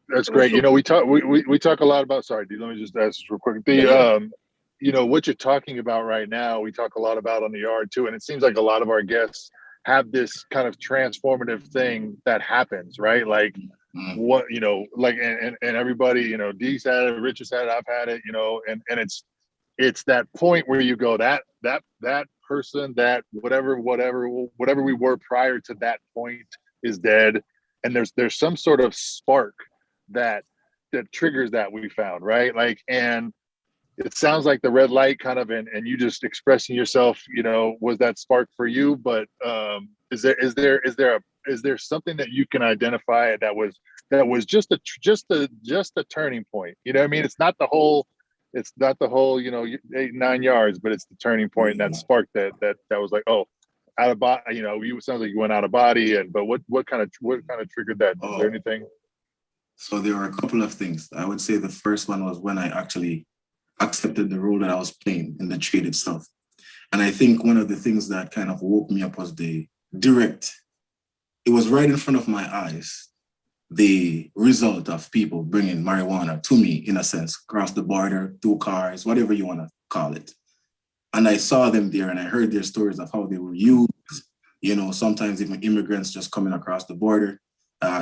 That's great. You know, we talk a lot about, sorry, let me just ask this real quick. You know, what you're talking about right now, we talk a lot about on the yard too. And it seems like a lot of our guests have this kind of transformative thing that happens, right? Like what, you know, like, and everybody, you know, Dee's had it, Rich has had it, I've had it, you know, and it's that point where you go, that person, that whatever we were prior to that point is dead. And there's some sort of spark that triggers that, we found, right? Like, and it sounds like the red light kind of, and you just expressing yourself, you know, was that spark for you? But is there something that you can identify that was just a turning point? You know what I mean? It's not the whole, you know, 8-9 yards, but it's the turning point, and that spark that was like, oh, out of body, you know, you sounds like you went out of body. And but what kind of triggered that? Is there anything? So there were a couple of things. I would say the first one was when I actually accepted the role that I was playing in the trade itself. And I think one of the things that kind of woke me up was it was right in front of my eyes, the result of people bringing marijuana to me, in a sense, across the border, through cars, whatever you want to call it. And I saw them there, and I heard their stories of how they were used, you know, sometimes even immigrants just coming across the border,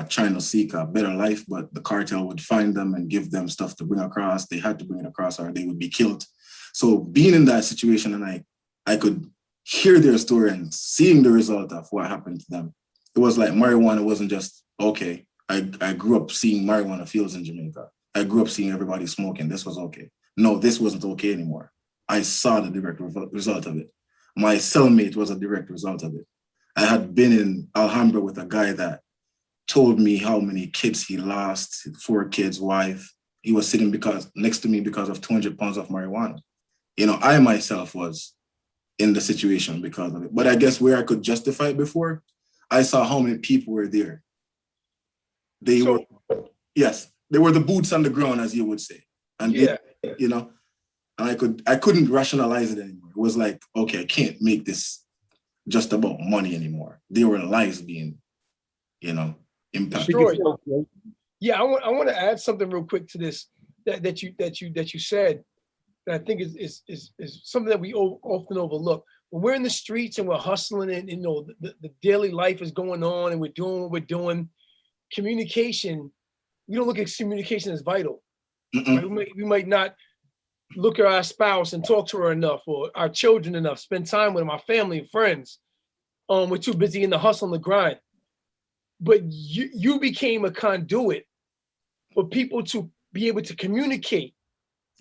trying to seek a better life, but the cartel would find them and give them stuff to bring across. They had to bring it across or they would be killed. So being in that situation, and I could hear their story and seeing the result of what happened to them, it was like marijuana wasn't just, okay, I grew up seeing marijuana fields in Jamaica. I grew up seeing everybody smoking. This was okay. No, this wasn't okay anymore. I saw the direct result of it. My cellmate was a direct result of it. I had been in Alhambra with a guy that told me how many kids he lost, 4 kids, wife. He was sitting next to me because of 200 pounds of marijuana. You know, I myself was in the situation because of it. But I guess where I could justify it before, I saw how many people were there. They were the boots on the ground, as you would say. And they, you know, and I couldn't rationalize it anymore. It was like, okay, I can't make this just about money anymore. There were lives being, you know, impacted. Yeah, I want to add something real quick to this that you said that I think is something that we often overlook. When we're in the streets and we're hustling, and you know the daily life is going on and we're doing what we're doing, communication, we don't look at communication as vital. Right? We might not look at our spouse and talk to her enough, or our children enough, spend time with them, our family and friends. We're too busy in the hustle and the grind. But you became a conduit for people to be able to communicate.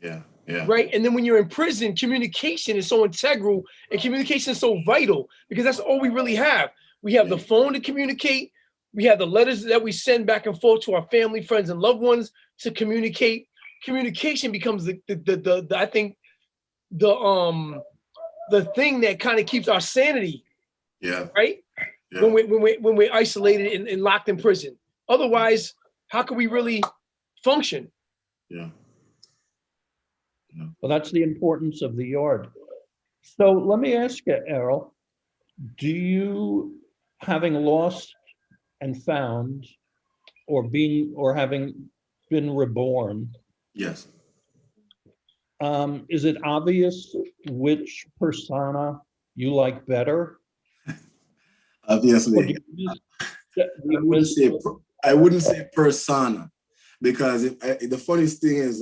Yeah. Right. And then when you're in prison, communication is so integral and communication is so vital, because that's all we really have. We have the phone to communicate. We have the letters that we send back and forth to our family, friends, and loved ones to communicate. Communication becomes the I think the thing that kind of keeps our sanity. Yeah. Right. Yeah. When we're isolated and locked in prison. Otherwise, how can we really function. Yeah. Well, that's the importance of the yard. So let me ask you, Errol, do you, having lost and found, or having been reborn, Yes. is it obvious which persona you like better? Or do Obviously, you miss, I wouldn't say I wouldn't say persona, because the funniest thing is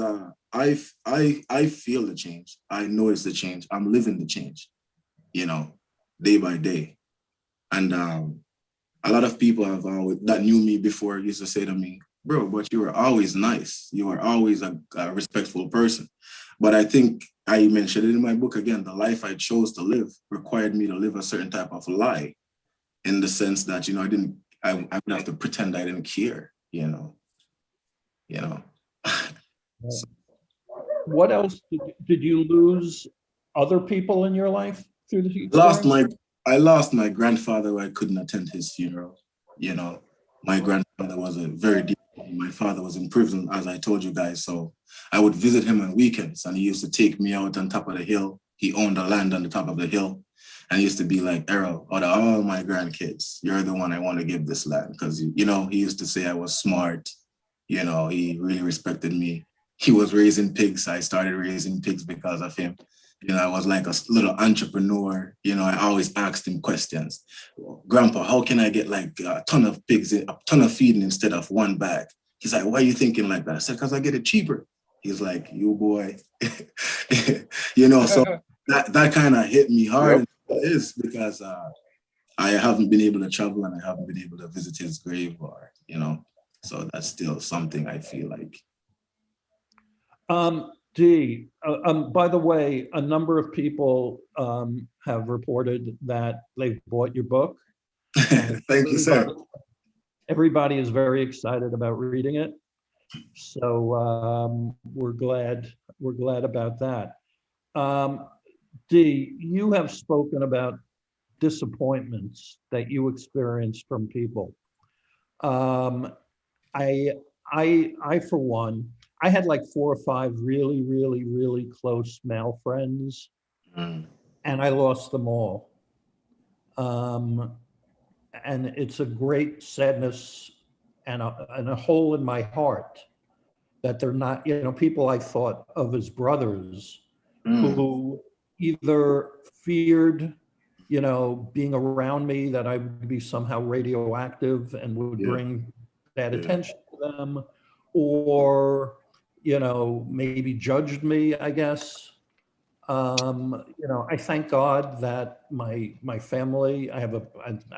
I feel the change. I notice the change. I'm living the change, you know, day by day. And a lot of people have that knew me before used to say to me, "Bro, but you were always nice. You were always a respectful person." But I think I mentioned it in my book again. The life I chose to live required me to live a certain type of lie, in the sense that, I would have to pretend I didn't care, you know. So what else did you lose other people in your life through the lost experience? my I lost my grandfather. I couldn't attend his funeral. You know, my grandfather was a very deep. My father was in prison, as I told you guys. So I would visit him on weekends, and he used to take me out on top of the hill. He owned the land on the top of the hill, and he used to be like, "Errol, out of all my grandkids, you're the one I want to give this land," because he used to say I was smart. He really respected me. He was raising pigs. I started raising pigs because of him. I was like a little entrepreneur. I always asked him questions. "Grandpa, how can I get like a ton of pigs, a ton of feeding instead of one bag?" He's like, "Why are you thinking like that?" I said, "Because I get it cheaper." He's like, "You boy." So that kind of hit me hard. Yep. It is because I haven't been able to travel, and I haven't been able to visit his grave, so that's still something I feel like. By the way, a number of people have reported that they've bought your book. And Thank you, sir. everybody is very excited about reading it. So we're glad about that. D, you have spoken about disappointments that you experienced from people. Um, I, for one, I had like 4 or 5 really, really, really close male friends, Mm, and I lost them all. And it's a great sadness and a hole in my heart that they're not, people I thought of as brothers mm, who either feared, being around me, that I would be somehow radioactive and would yeah, bring bad yeah, attention to them, or, maybe judged me, I guess. I thank God that my family, I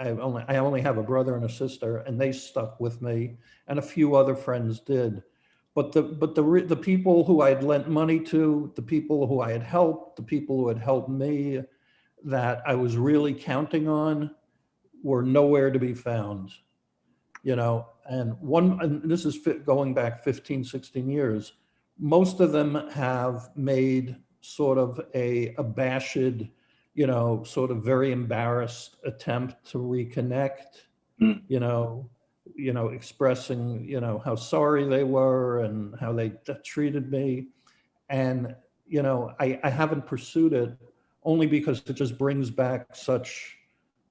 only have a brother and a sister, and they stuck with me, and a few other friends did. But the people who I had lent money to, the people who I had helped, the people who had helped me, that I was really counting on, were nowhere to be found. And this is going back 15, 16 years. Most of them have made sort of a abashed, sort of very embarrassed attempt to reconnect, mm. expressing, how sorry they were and how they treated me. And, I haven't pursued it, only because it just brings back such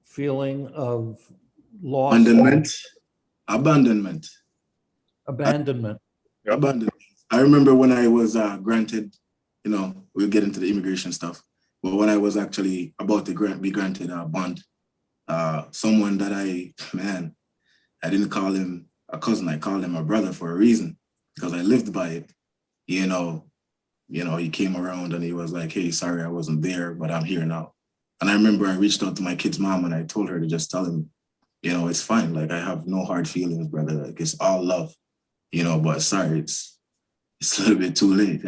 feeling of loss and Abandonment, abandonment, abandonment. Yep. abandonment. I remember when I was granted, we'll get into the immigration stuff, but when I was actually about to be granted a bond, someone that I didn't call him a cousin, I called him a brother for a reason, because I lived by it. You know, he came around and he was like, "Hey, sorry I wasn't there, but I'm here now." And I remember I reached out to my kid's mom and I told her to just tell him, "It's fine. Like, I have no hard feelings, brother. Like, it's all love, but sorry, it's a little bit too late."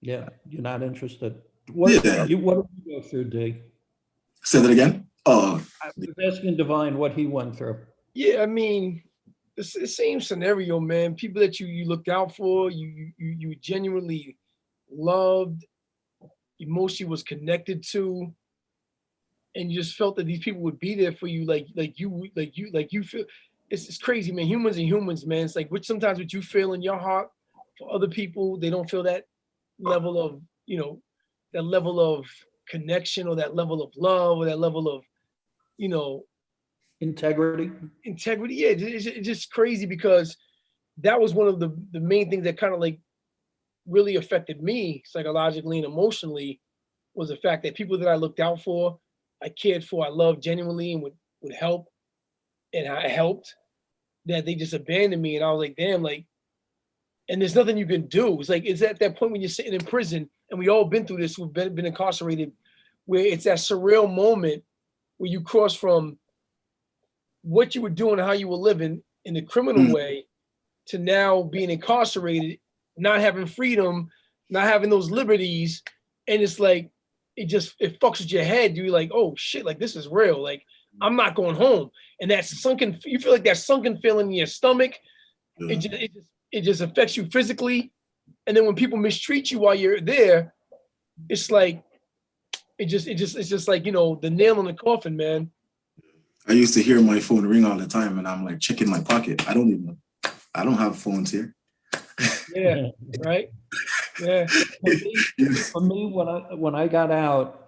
Yeah, you're not interested. Yeah. What did you go through, D? Say that again. Oh, I was asking Divine what he went through. Yeah, I mean, it's the same scenario, man. People that you looked out for, you genuinely loved, emotionally was connected to, and you just felt that these people would be there for you, like you feel. it's crazy, man. Humans are humans, man. It's like sometimes what you feel in your heart for other people, they don't feel that level of, that level of connection or that level of love or that level of, you know, Integrity. integrity. Yeah, it's just crazy because that was one of the main things that kind of like really affected me psychologically and emotionally was the fact that people that I looked out for, I cared for, I loved genuinely and would help, and I helped, that they just abandoned me. And I was like, damn, like, and there's nothing you can do. It's like, it's at that point when you're sitting in prison, and we all been through this, who've been incarcerated, where it's that surreal moment where you cross from what you were doing, how you were living in the criminal way, to now being incarcerated, not having freedom, not having those liberties. And it's like, it fucks with your head. You're like, oh shit, like this is real. Like, I'm not going home. And that sunken, you feel like that sunken feeling in your stomach. It just affects you physically. And then when people mistreat you while you're there, it's like, it's just like, the nail in the coffin, man. I used to hear my phone ring all the time, and I'm like checking my pocket. I don't have phones here. Yeah, right. Yeah. For me, when I got out,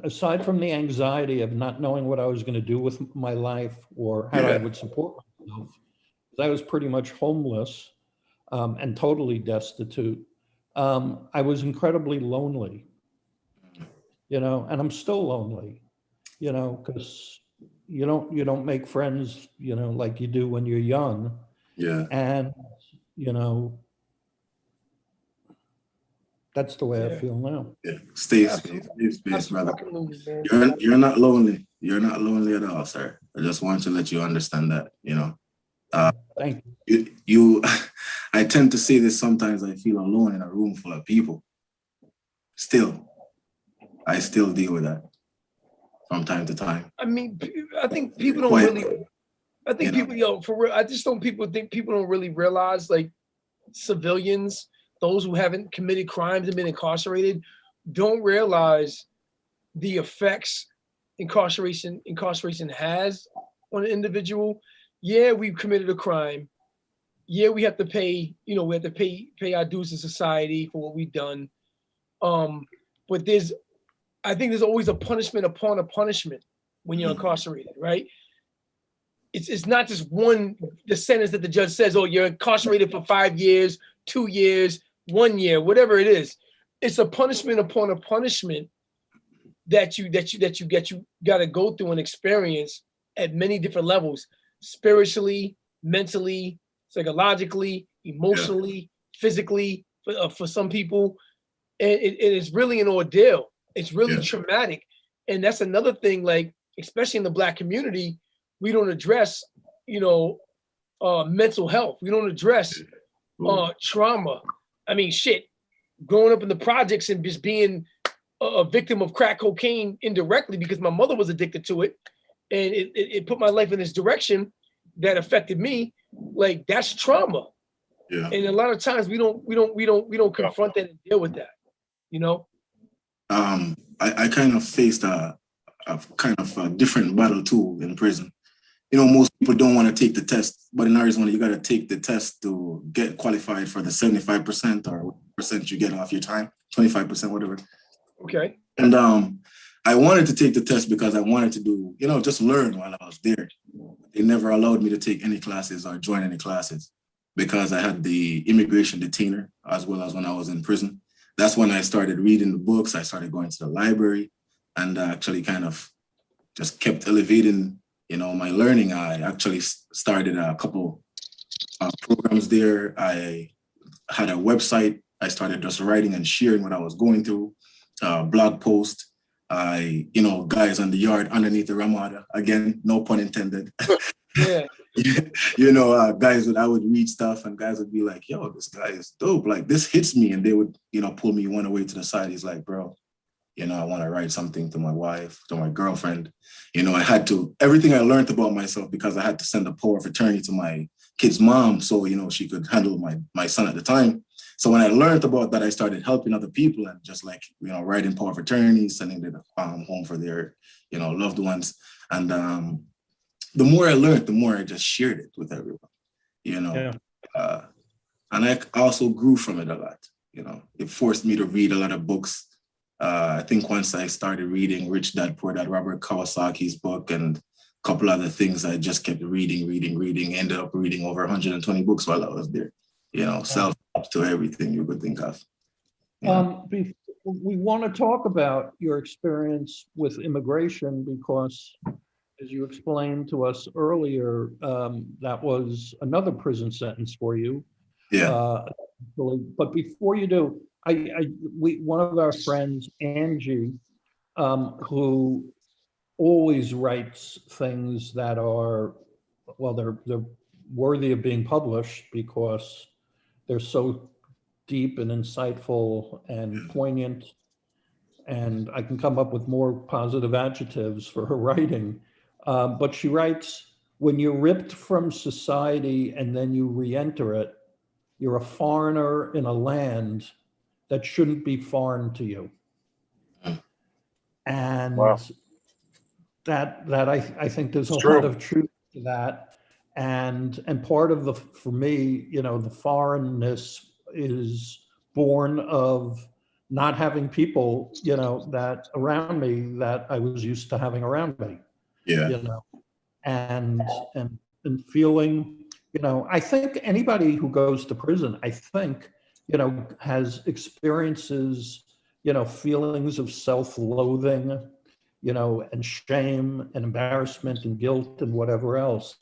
aside from the anxiety of not knowing what I was going to do with my life or how I would support myself, I was pretty much homeless and totally destitute. I was incredibly lonely, and I'm still lonely, because you don't make friends, like you do when you're young. Yeah. And, that's the way I feel now. Yeah. Stay space, brother. Man. You're not lonely. You're not lonely at all, sir. I just want to let you understand that, Thank you. I tend to say this sometimes. I feel alone in a room full of people. I still deal with that from time to time. I mean, I think people don't really. I think people, for real. I just don't. People don't really realize, like, civilians, those who haven't committed crimes and been incarcerated, don't realize the effects incarceration has on an individual. Yeah, we've committed a crime. Yeah, we have to pay. We have to pay our dues to society for what we've done. But I think there's always a punishment upon a punishment when you're incarcerated, right? It's not just the sentence that the judge says, oh, you're incarcerated for 5 years, 2 years, 1 year, whatever it is. It's a punishment upon a punishment that you got to go through and experience at many different levels, spiritually, mentally, psychologically, emotionally, physically, for some people. And it is really an ordeal. It's really traumatic. And that's another thing, like, especially in the Black community, we don't address, mental health. We don't address trauma. I mean, shit, growing up in the projects and just being a victim of crack cocaine indirectly because my mother was addicted to it. And it put my life in this direction that affected me. Like, that's trauma. Yeah. And a lot of times we don't confront that and deal with that, I kind of faced a different battle too in prison. Most people don't want to take the test, but in Arizona, you got to take the test to get qualified for the 75% or percent you get off your time, 25%, whatever. Okay. And I wanted to take the test because I wanted to do, just learn while I was there. They never allowed me to take any classes or join any classes because I had the immigration detainer as well as when I was in prison. That's when I started reading the books. I started going to the library and actually kind of just kept elevating, my learning. I actually started a couple programs there. I had a website. I started just writing and sharing what I was going through, blog post. Guys on the yard underneath the Ramada, again, no pun intended. Yeah. Guys I would read stuff and guys would be like, yo, this guy is dope. Like, this hits me. And they would, pull me one away to the side. He's like, bro, I want to write something to my wife, to my girlfriend. I had to, everything I learned about myself because I had to send a power of attorney to my kid's mom. So, she could handle my son at the time. So when I learned about that, I started helping other people and just like, writing power of attorney, sending them home for their, loved ones. And the more I learned, the more I just shared it with everyone, you know. Yeah. And I also grew from it a lot, you know. It forced me to read a lot of books. I think once I started reading Rich Dad Poor Dad, Robert Kiyosaki's book, and a couple other things, I just kept reading, ended up reading over 120 books while I was there, you know, self-help to everything you could think of. We want to talk about your experience with immigration because, as you explained to us earlier, that was another prison sentence for you. Yeah. But before you do, one of our friends, Angie, who always writes things that are, well, they're worthy of being published because they're so deep and insightful and poignant. And I can come up with more positive adjectives for her writing. But she writes, when you're ripped from society and then you re-enter it, you're a foreigner in a land that shouldn't be foreign to you. And Wow. that I think there's It's a true. lot of truth to that. And part of for me, you know, the foreignness is born of not having people, you know, that around me that I was used to having around me. Yeah. You know, and feeling, you know, I think anybody who goes to prison, I think, you know, has experiences, you know, feelings of self-loathing, you know, and shame and embarrassment and guilt and whatever else.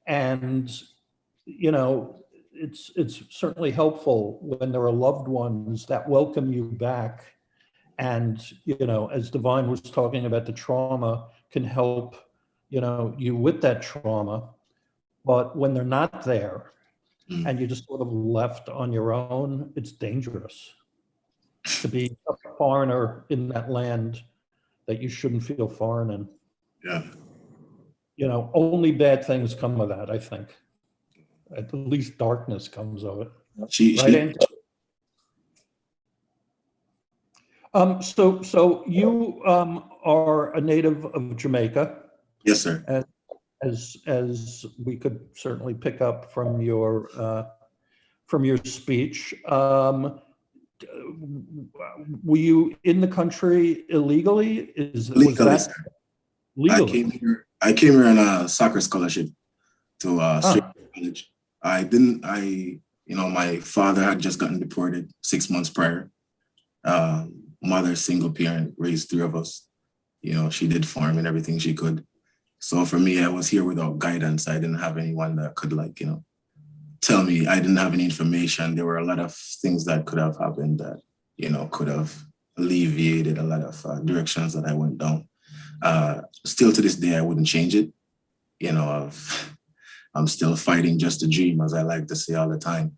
And, you know, it's certainly helpful when there are loved ones that welcome you back. And, you know, as Divine was talking about, the trauma can help, you know, you with that trauma. But when they're not there and you're just sort of left on your own, it's dangerous to be a foreigner in that land that you shouldn't feel foreign in. Yeah. You know, only bad things come of that, I think. At least darkness comes of it. Right, Andy? So you are a native of Jamaica. Yes, sir. As we could certainly pick up from your speech. Were you in the country illegally? Legally, sir. Legally? I came here on a soccer scholarship to straight college. You know, my father had just gotten deported 6 months prior. Mother, single parent, raised 3 of us. You know, she did farm and everything she could. So for me, I was here without guidance. I didn't have anyone that could, like, you know, tell me. I didn't have any information. There were a lot of things that could have happened that, you know, could have alleviated a lot of directions that I went down. Still to this day, I wouldn't change it. You know, I'm still fighting just a dream, as I like to say all the time,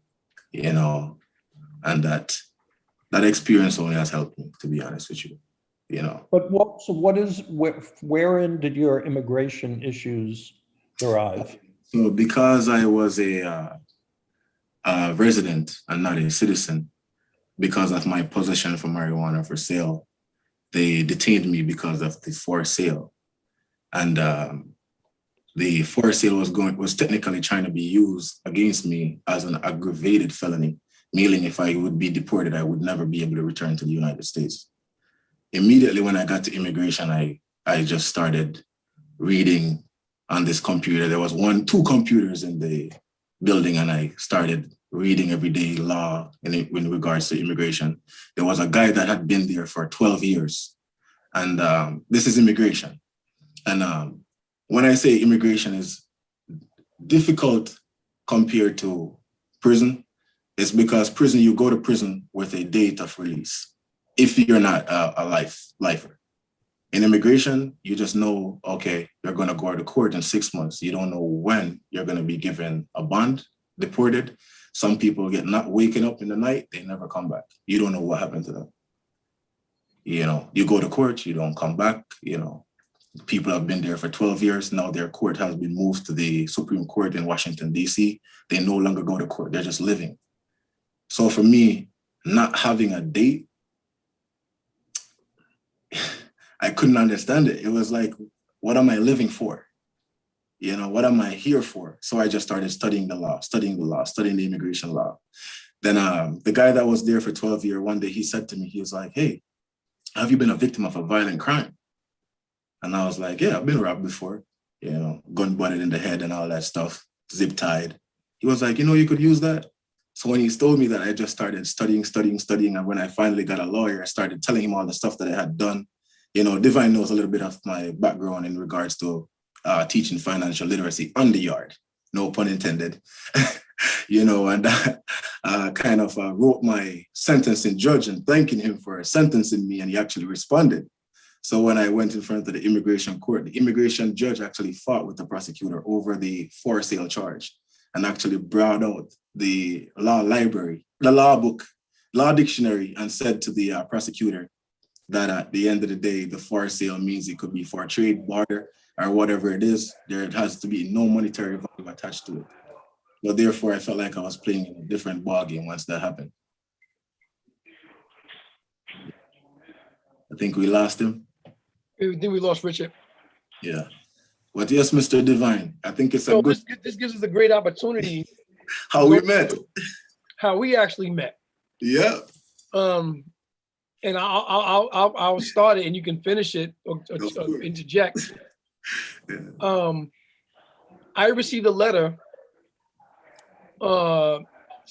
you know, and that experience only has helped me, to be honest with you, you know. But wherein did your immigration issues derive? So because I was a resident and not a citizen, because of my possession for marijuana for sale, they detained me because of the for sale. And the for sale was technically trying to be used against me as an aggravated felony, meaning if I would be deported, I would never be able to return to the United States. Immediately when I got to immigration, I just started reading on this computer. There was 2 computers in the building, and I started reading everyday law in regards to immigration. There was a guy that had been there for 12 years. And this is immigration. And when I say immigration is difficult compared to prison, it's because prison, you go to prison with a date of release, if you're not a lifer. In immigration, you just know, okay, you're going to go to court in 6 months. You don't know when you're going to be given a bond, deported. Some people get not waking up in the night, they never come back. You don't know what happened to them. You know, you go to court, you don't come back. You know, people have been there for 12 years. Now their court has been moved to the Supreme Court in Washington, D.C. They no longer go to court. They're just living. So for me, not having a date, I couldn't understand it. It was like, what am I living for? You know, what am I here for? So I just started studying the law, studying the immigration law. Then the guy that was there for 12 years, one day he said to me, he was like, hey, have you been a victim of a violent crime? And I was like, yeah, I've been robbed before, you know, gun butted in the head and all that stuff, zip tied. He was like, you know, you could use that. So when he told me that, I just started studying. And when I finally got a lawyer, I started telling him all the stuff that I had done. You know, Divine knows a little bit of my background in regards to teaching financial literacy on the yard, no pun intended. You know, and kind of wrote my sentencing judge and thanking him for sentencing me, and he actually responded. So when I went in front of the immigration court, the immigration judge actually fought with the prosecutor over the for sale charge and actually brought out the law library, the law book, law dictionary, and said to the prosecutor that at the end of the day, the for sale means it could be for trade, barter, or whatever it is. There has to be no monetary value attached to it. But therefore, I felt like I was playing in a different ballgame once that happened. I think we lost him. I think we lost Richard. Yeah. But yes, Mr. Divine, I think it's a good. This gives us a great opportunity. How we met. How we actually met. Yeah. And I'll start it, and you can finish it or interject. Yeah. I received a letter to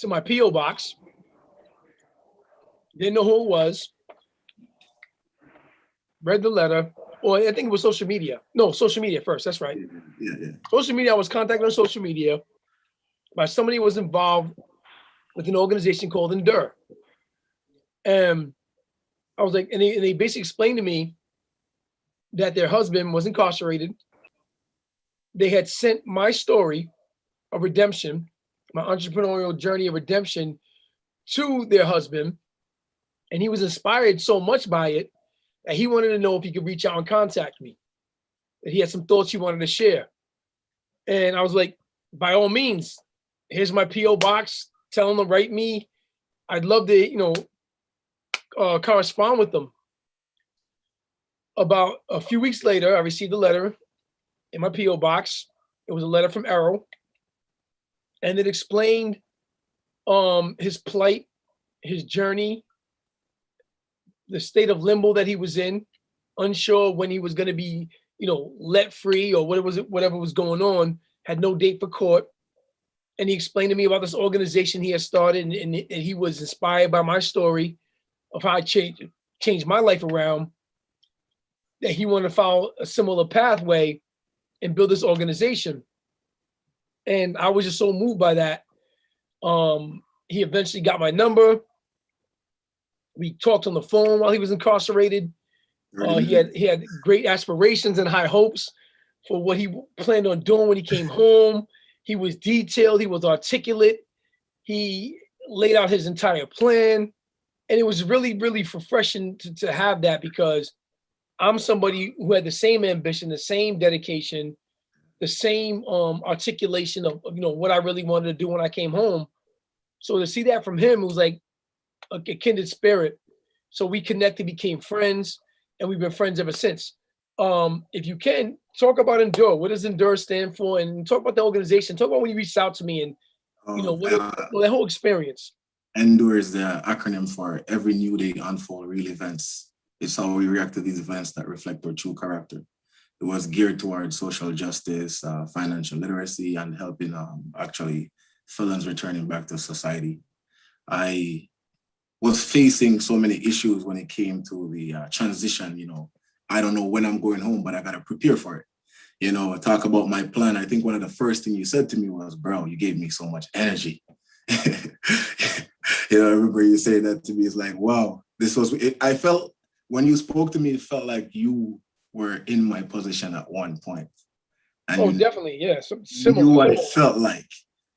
my P.O. box. Didn't know who it was. Read the letter, or I think it was social media. No, social media first. That's right. Yeah. Social media. I was contacted on social media by somebody who was involved with an organization called Endure. And I was like, and they basically explained to me that their husband was incarcerated. They had sent my story of redemption, my entrepreneurial journey of redemption, to their husband. And he was inspired so much by it that he wanted to know if he could reach out and contact me, that he had some thoughts he wanted to share. And I was like, by all means, here's my P.O. box. Tell him to write me. I'd love to, correspond with them. About a few weeks later, I received a letter in my P.O. box. It was a letter from Errol, and it explained his plight, his journey, the state of limbo that he was in, unsure when he was going to be, let free or whatever was going on, had no date for court. And he explained to me about this organization he had started, and he was inspired by my story of how I changed my life around, that he wanted to follow a similar pathway and build this organization. And I was just so moved by that. He eventually got my number. We talked on the phone while he was incarcerated. He had great aspirations and high hopes for what he planned on doing when he came home. He was detailed. He was articulate. He laid out his entire plan. And it was really, really refreshing to have that, because I'm somebody who had the same ambition, the same dedication, the same articulation of what I really wanted to do when I came home. So to see that from him, it was like a kindred spirit. So we connected, became friends, and we've been friends ever since. If you can, talk about Endure. What does Endure stand for? And talk about the organization. Talk about when you reached out to me and that whole experience. Endure is the acronym for Every New Day Unfold Real Events. It's how we react to these events that reflect our true character. It was geared towards social justice, financial literacy, and helping actually felons returning back to society. I was facing so many issues when it came to the transition. I don't know when I'm going home, but I got to prepare for it. Talk about my plan. I think one of the first things you said to me was, bro, you gave me so much energy. I remember you saying that to me. It's like, wow, this was it. I felt when you spoke to me, it felt like you were in my position at one point. And definitely. Yeah. You knew what it felt like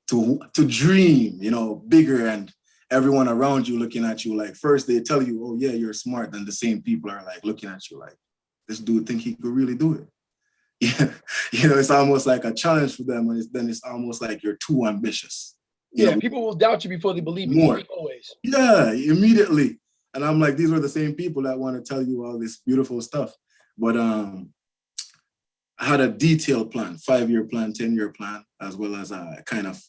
to dream, bigger, and everyone around you looking at you like, first they tell you, oh yeah, you're smart. Then the same people are like looking at you like, this dude think he could really do it. Yeah. It's almost like a challenge for them. And then it's almost like you're too ambitious. People will doubt you before they believe more. You, always. Yeah, immediately. And I'm like, these were the same people that want to tell you all this beautiful stuff. But I had a detailed plan, 5-year plan, 10-year plan, as well as kind of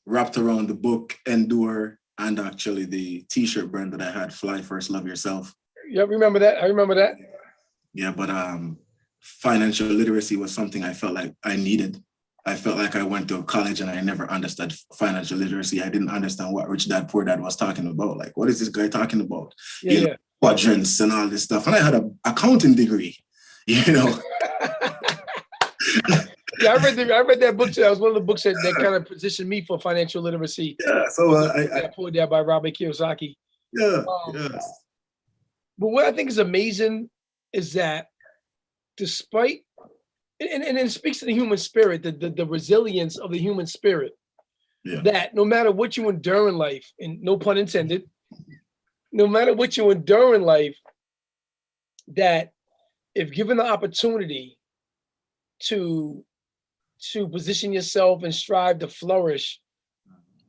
wrapped around the book, Endure, and actually the t-shirt brand that I had, Fly First, Love Yourself. Yeah, remember that? I remember that. Yeah, but financial literacy was something I felt like I needed. I felt like I went to college and I never understood financial literacy. I didn't understand what Rich Dad Poor Dad was talking about. Like, what is this guy talking about? Yeah, yeah. Quadrants and all this stuff. And I had an accounting degree, you know. Yeah, I read that book too. That was one of the books that kind of positioned me for financial literacy. Yeah, so Poor Dad by Robert Kiyosaki. yeah. But what I think is amazing is that despite, and it speaks to the human spirit, the resilience of the human spirit, that no matter what you endure in life, and no pun intended, no matter what you endure in life, that if given the opportunity to position yourself and strive to flourish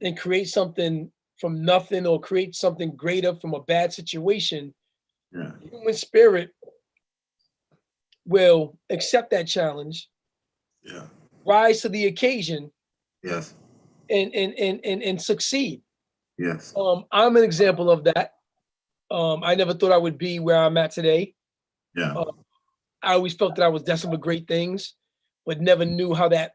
and create something from nothing or create something greater from a bad situation, the human spirit will accept that challenge, rise to the occasion, and succeed. I'm an example of that. I never thought I would be where I'm at today. I always felt that I was destined for great things, but never knew how that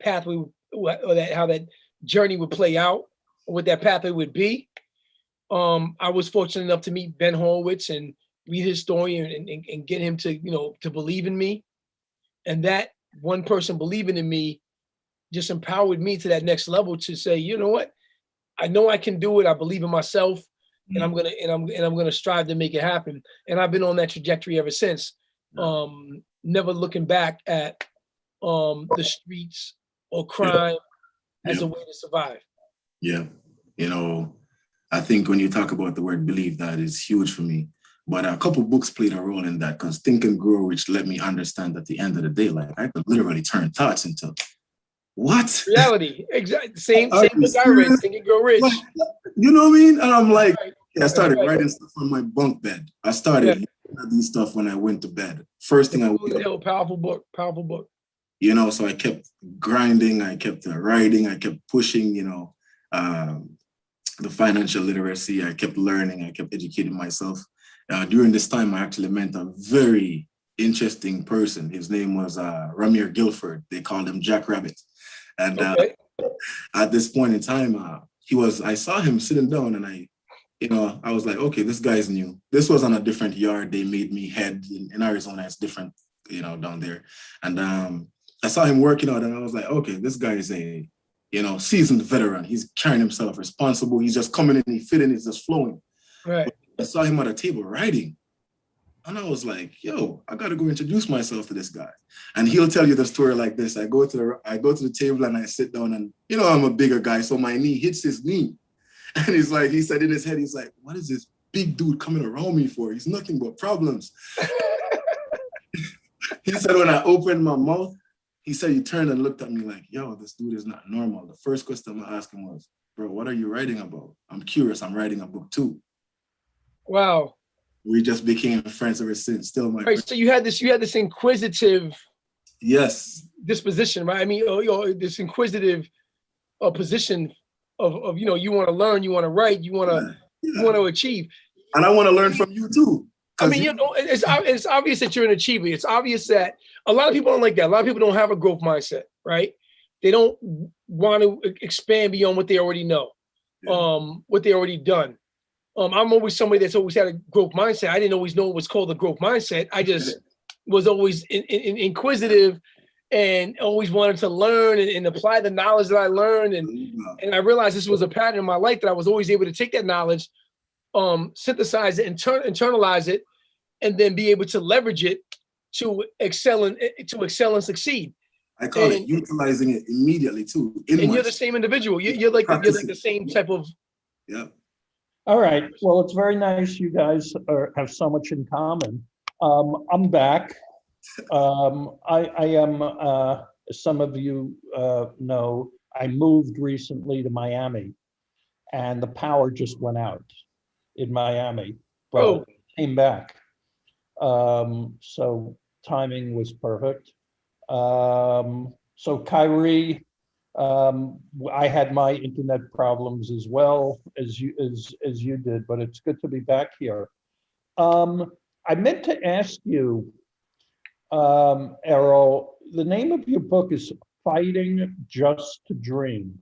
pathway or how that journey would play out, or what that pathway would be. I was fortunate enough to meet Ben Horowitz and read his story and get him to believe in me. And that one person believing in me just empowered me to that next level to say, you know what, I know I can do it. I believe in myself, and I'm gonna strive to make it happen. And I've been on that trajectory ever since. Never looking back at the streets or crime as a way to survive. Yeah, you know, I think when you talk about the word believe, that is huge for me. But a couple books played a role in that, because Think and Grow Rich let me understand at the end of the day, like I could literally turn thoughts into what? Reality. Exactly. Same book I read, Think and Grow Rich. Like, you know what I mean? And I'm like, Right. I started writing stuff on my bunk bed. I started looking at these stuff when I went to bed. First thing I wake up. Powerful book. You know, so I kept grinding, I kept writing, I kept pushing, you know, the financial literacy. I kept learning, I kept educating myself. During this time, I actually met a very interesting person. His name was Ramir Guilford. They called him Jack Rabbit. And at this point in time, I saw him sitting down, and I was like, okay, this guy's new. This was on a different yard. They made me head in Arizona. It's different, you know, down there. And I saw him working out, and I was like, okay, this guy is a, you know, seasoned veteran. He's carrying himself responsible. He's just coming in, he's fitting, he's just flowing. Right. But I saw him at a table writing. And I was like, yo, I gotta go introduce myself to this guy. And he'll tell you the story like this. I go to the table and I sit down, and, you know, I'm a bigger guy, so my knee hits his knee. And he said in his head, he's like, what is this big dude coming around me for? He's nothing but problems. He said, when I opened my mouth, he said he turned and looked at me like, yo, this dude is not normal. The first question I asked him was, bro, what are you writing about? I'm curious, I'm writing a book too. Wow. We just became friends ever since. Still my friend. So you had this inquisitive disposition, right? I mean, this inquisitive position of you know, you want to learn, you want to write, you want to achieve. And I want to learn from you too. I mean, you know, it's obvious that you're an achiever. It's obvious that a lot of people don't like that. A lot of people don't have a growth mindset, right? They don't want to expand beyond what they already know, what they already done. I'm always somebody that's always had a growth mindset. I didn't always know it was called a growth mindset. I just was always inquisitive and always wanted to learn and apply the knowledge that I learned. And I realized this was a pattern in my life, that I was always able to take that knowledge, synthesize it, internalize it, and then be able to leverage it to excel and succeed. I call it utilizing it immediately too. And you're the same individual. You're like the same type of. Yeah. All right. Well, it's very nice you guys have so much in common. I'm back. I am, as some of you know, I moved recently to Miami, and the power just went out in Miami, but it came back. So timing was perfect. So Kyrie, I had my internet problems as well as you did, but it's good to be back here. I meant to ask you, Errol, the name of your book is Fighting Just to Dream.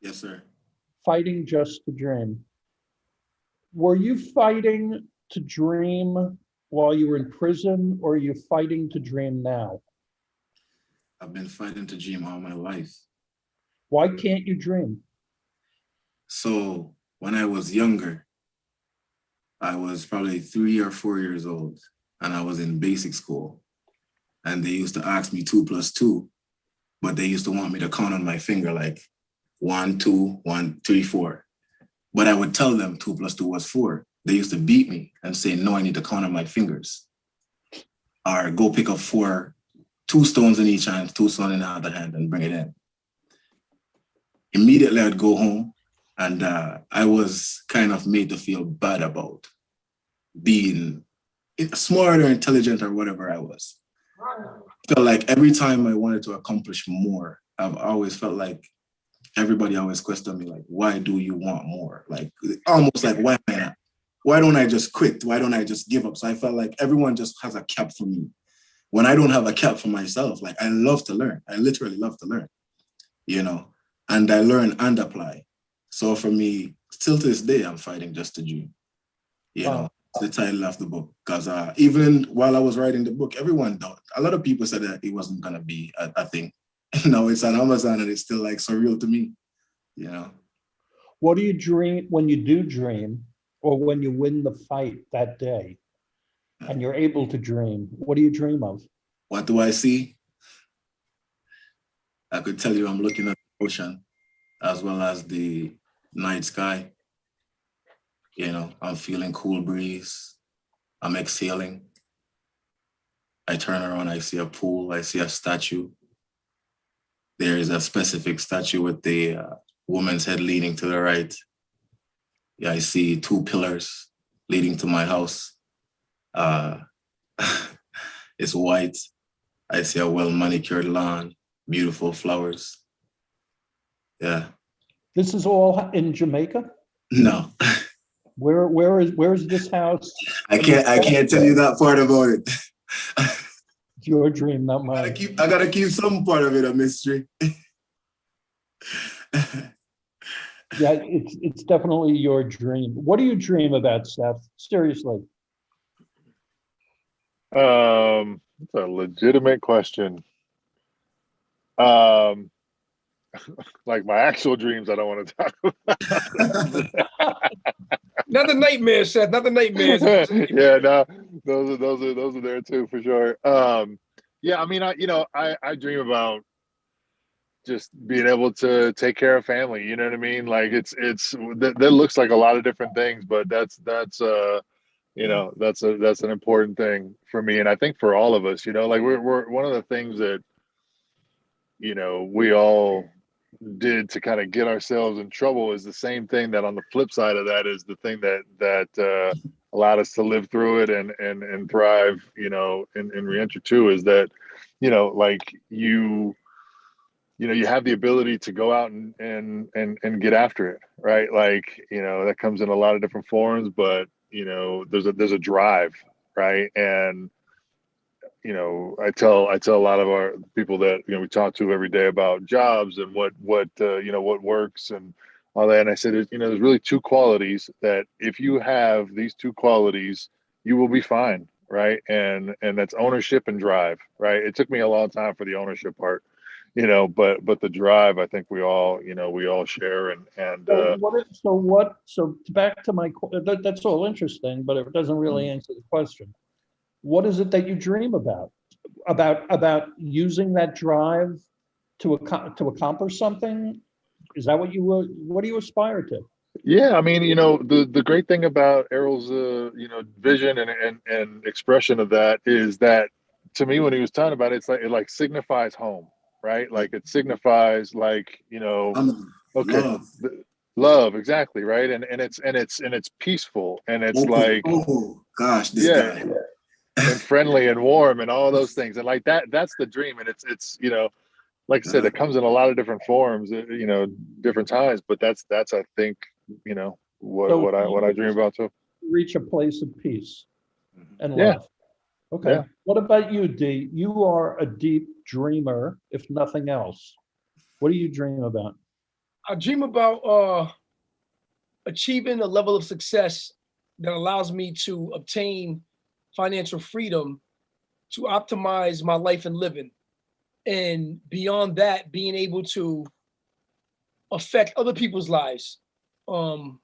Yes, sir. Fighting Just to Dream. Were you fighting to dream while you were in prison, or are you fighting to dream now? I've been fighting to dream all my life. Why can't you dream? So when I was younger, I was probably 3 or 4 years old, and I was in basic school. And they used to ask me 2 plus 2, but they used to want me to count on my finger like 1, 2, 1, 3, 4. But I would tell them 2 plus 2 was 4. They used to beat me and say, no, I need to count on my fingers. Or go pick up 2 stones in each hand, 2 stones in the other hand, and bring it in. Immediately I'd go home, and I was kind of made to feel bad about being smart or intelligent or whatever I was. Felt like every time I wanted to accomplish more, I've always felt like everybody always questioned me, like, why do you want more? Like, almost like, why don't I just quit? Why don't I just give up? So I felt like everyone just has a cap for me. When I don't have a cap for myself, like, I love to learn. I literally love to learn, you know, and I learn and apply. So for me, still to this day, I'm fighting just to dream, you know. The title of the book, because even while I was writing the book, everyone thought, a lot of people said that it wasn't gonna be a thing. Now it's on Amazon and it's still like surreal to me, you know. What do you dream when you do dream, or when you win the fight that day and you're able to dream? What do you dream of? What do I see? I could tell you I'm looking at the ocean as well as the night sky. You know, I'm feeling cool breeze. I'm exhaling. I turn around, I see a pool, I see a statue. There is a specific statue with the woman's head leaning to the right. Yeah, I see 2 pillars leading to my house. It's white. I see a well-manicured lawn, beautiful flowers. Yeah. This is all in Jamaica? No. Where's this house? I can't tell you that part about it. It's your dream, not mine. I gotta keep some part of it a mystery. Yeah, it's definitely your dream. What do you dream about, Seth? Seriously. It's a legitimate question. Like my actual dreams, I don't want to talk about. Not the nightmares, Seth. Not the nightmares. Yeah, no, those are there too for sure. Yeah, I mean, I dream about just being able to take care of family. You know what I mean? Like that looks like a lot of different things, but that's you know, that's an important thing for me, and I think for all of us. You know, like we're one of the things that, you know, we all did to kind of get ourselves in trouble is the same thing that on the flip side of that is the thing that allowed us to live through it and thrive, you know, and re-enter too, is that, you know, like you know, you have the ability to go out and get after it, right? Like, you know, that comes in a lot of different forms, but you know, there's a drive, right? And you know, I tell a lot of our people that, you know, we talk to every day about jobs and what you know, what works and all that. And I said, you know, there's really 2 qualities that if you have these 2 qualities, you will be fine, right? And that's ownership and drive, right? It took me a long time for the ownership part, you know, but the drive, I think we all, you know, we all share and So back to my, that's all interesting, but it doesn't really answer the question. What is it that you dream about? About using that drive to accomplish something? Is that what do you aspire to? Yeah, I mean, you know, the great thing about Errol's you know, vision and expression of that is that, to me, when he was talking about it, it like signifies home, right? Like it signifies, like, you know, okay, love, exactly, right? And it's peaceful, and it's like, oh gosh, this yeah, guy. and friendly and warm and all those things. And like that's the dream. And it's, you know, like I said, it comes in a lot of different forms, you know, different times, but that's, I think, you know, what I dream about too. Reach a place of peace and Yeah. love. Okay. Yeah. What about you, D? You are a deep dreamer, if nothing else. What do you dream about? I dream about achieving a level of success that allows me to obtain financial freedom to optimize my life and living. And beyond that, being able to affect other people's lives. And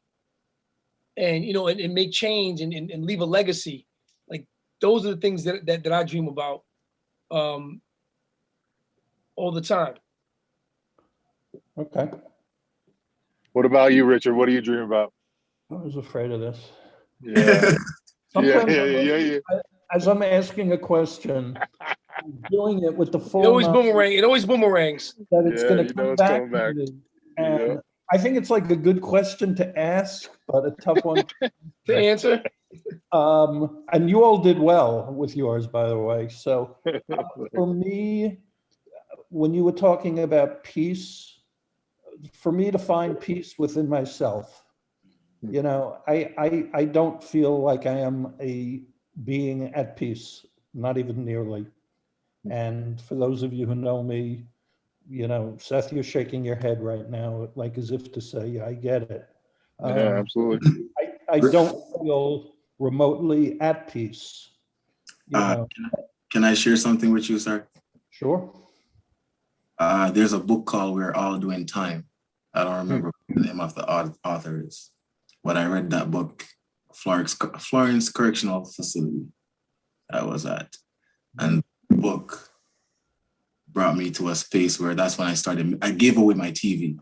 you know, and make change and leave a legacy. Like those are the things that I dream about all the time. Okay. What about you, Richard? What do you dream about? I was afraid of this. Yeah. Sometimes Yeah. as I'm asking a question, I'm doing it with the full It always knowledge It always boomerangs. that it's Yeah, going you to know come it's back coming to back. me. Yeah. And I think it's like a good question to ask, but a tough one To answer. And you all did well with yours, by the way. So for me, when you were talking about peace, for me to find peace within myself, you know, I don't feel like I am a being at peace, not even nearly. And for those of you who know me, you know, Seth, you're shaking your head right now, like as if to say, yeah, I get it. Yeah, absolutely. I don't feel remotely at peace, you know. Can I share something with you, sir? Sure. There's a book called We're All Doing Time. I don't remember what the name of the author is. When I read that book, Florence Correctional Facility I was at. And the book brought me to a space where that's when I gave away my TV.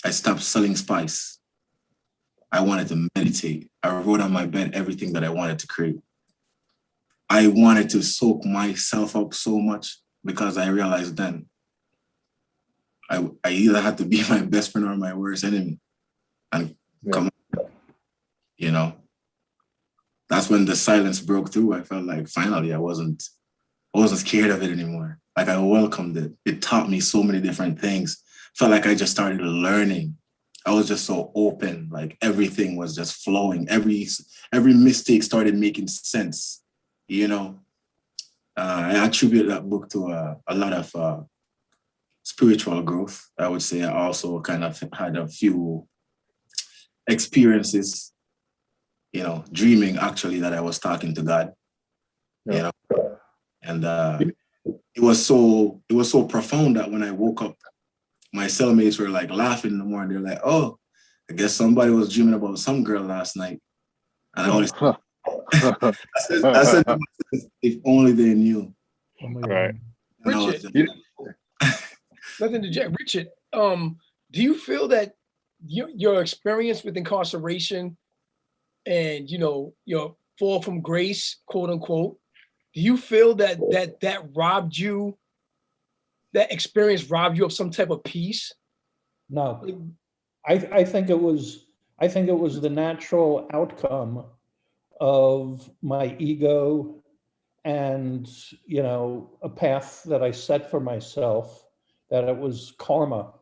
I stopped selling spice. I wanted to meditate. I wrote on my bed everything that I wanted to create. I wanted to soak myself up so much because I realized then I either had to be my best friend or my worst enemy. And come on, you know, that's when the silence broke through. I felt like finally I wasn't scared of it anymore. Like I welcomed it. It taught me so many different things. Felt like I just started learning. I was just so open. Like everything was just flowing. Every mistake started making sense. You know, I attribute that book to a lot of spiritual growth. I would say I also kind of had a few experiences, you know, dreaming actually that I was talking to God, you know, and it was so profound that when I woke up, my cellmates were like laughing in the morning. They're like, "Oh, I guess somebody was dreaming about some girl last night." And I always, I said, if only they knew. Right. Richard, nothing to Jack. Richard, do you feel that your experience with incarceration and, you know, your fall from grace, quote unquote, do you feel that robbed you, that experience robbed you of some type of peace? No, I think it was the natural outcome of my ego and, you know, a path that I set for myself, that it was karma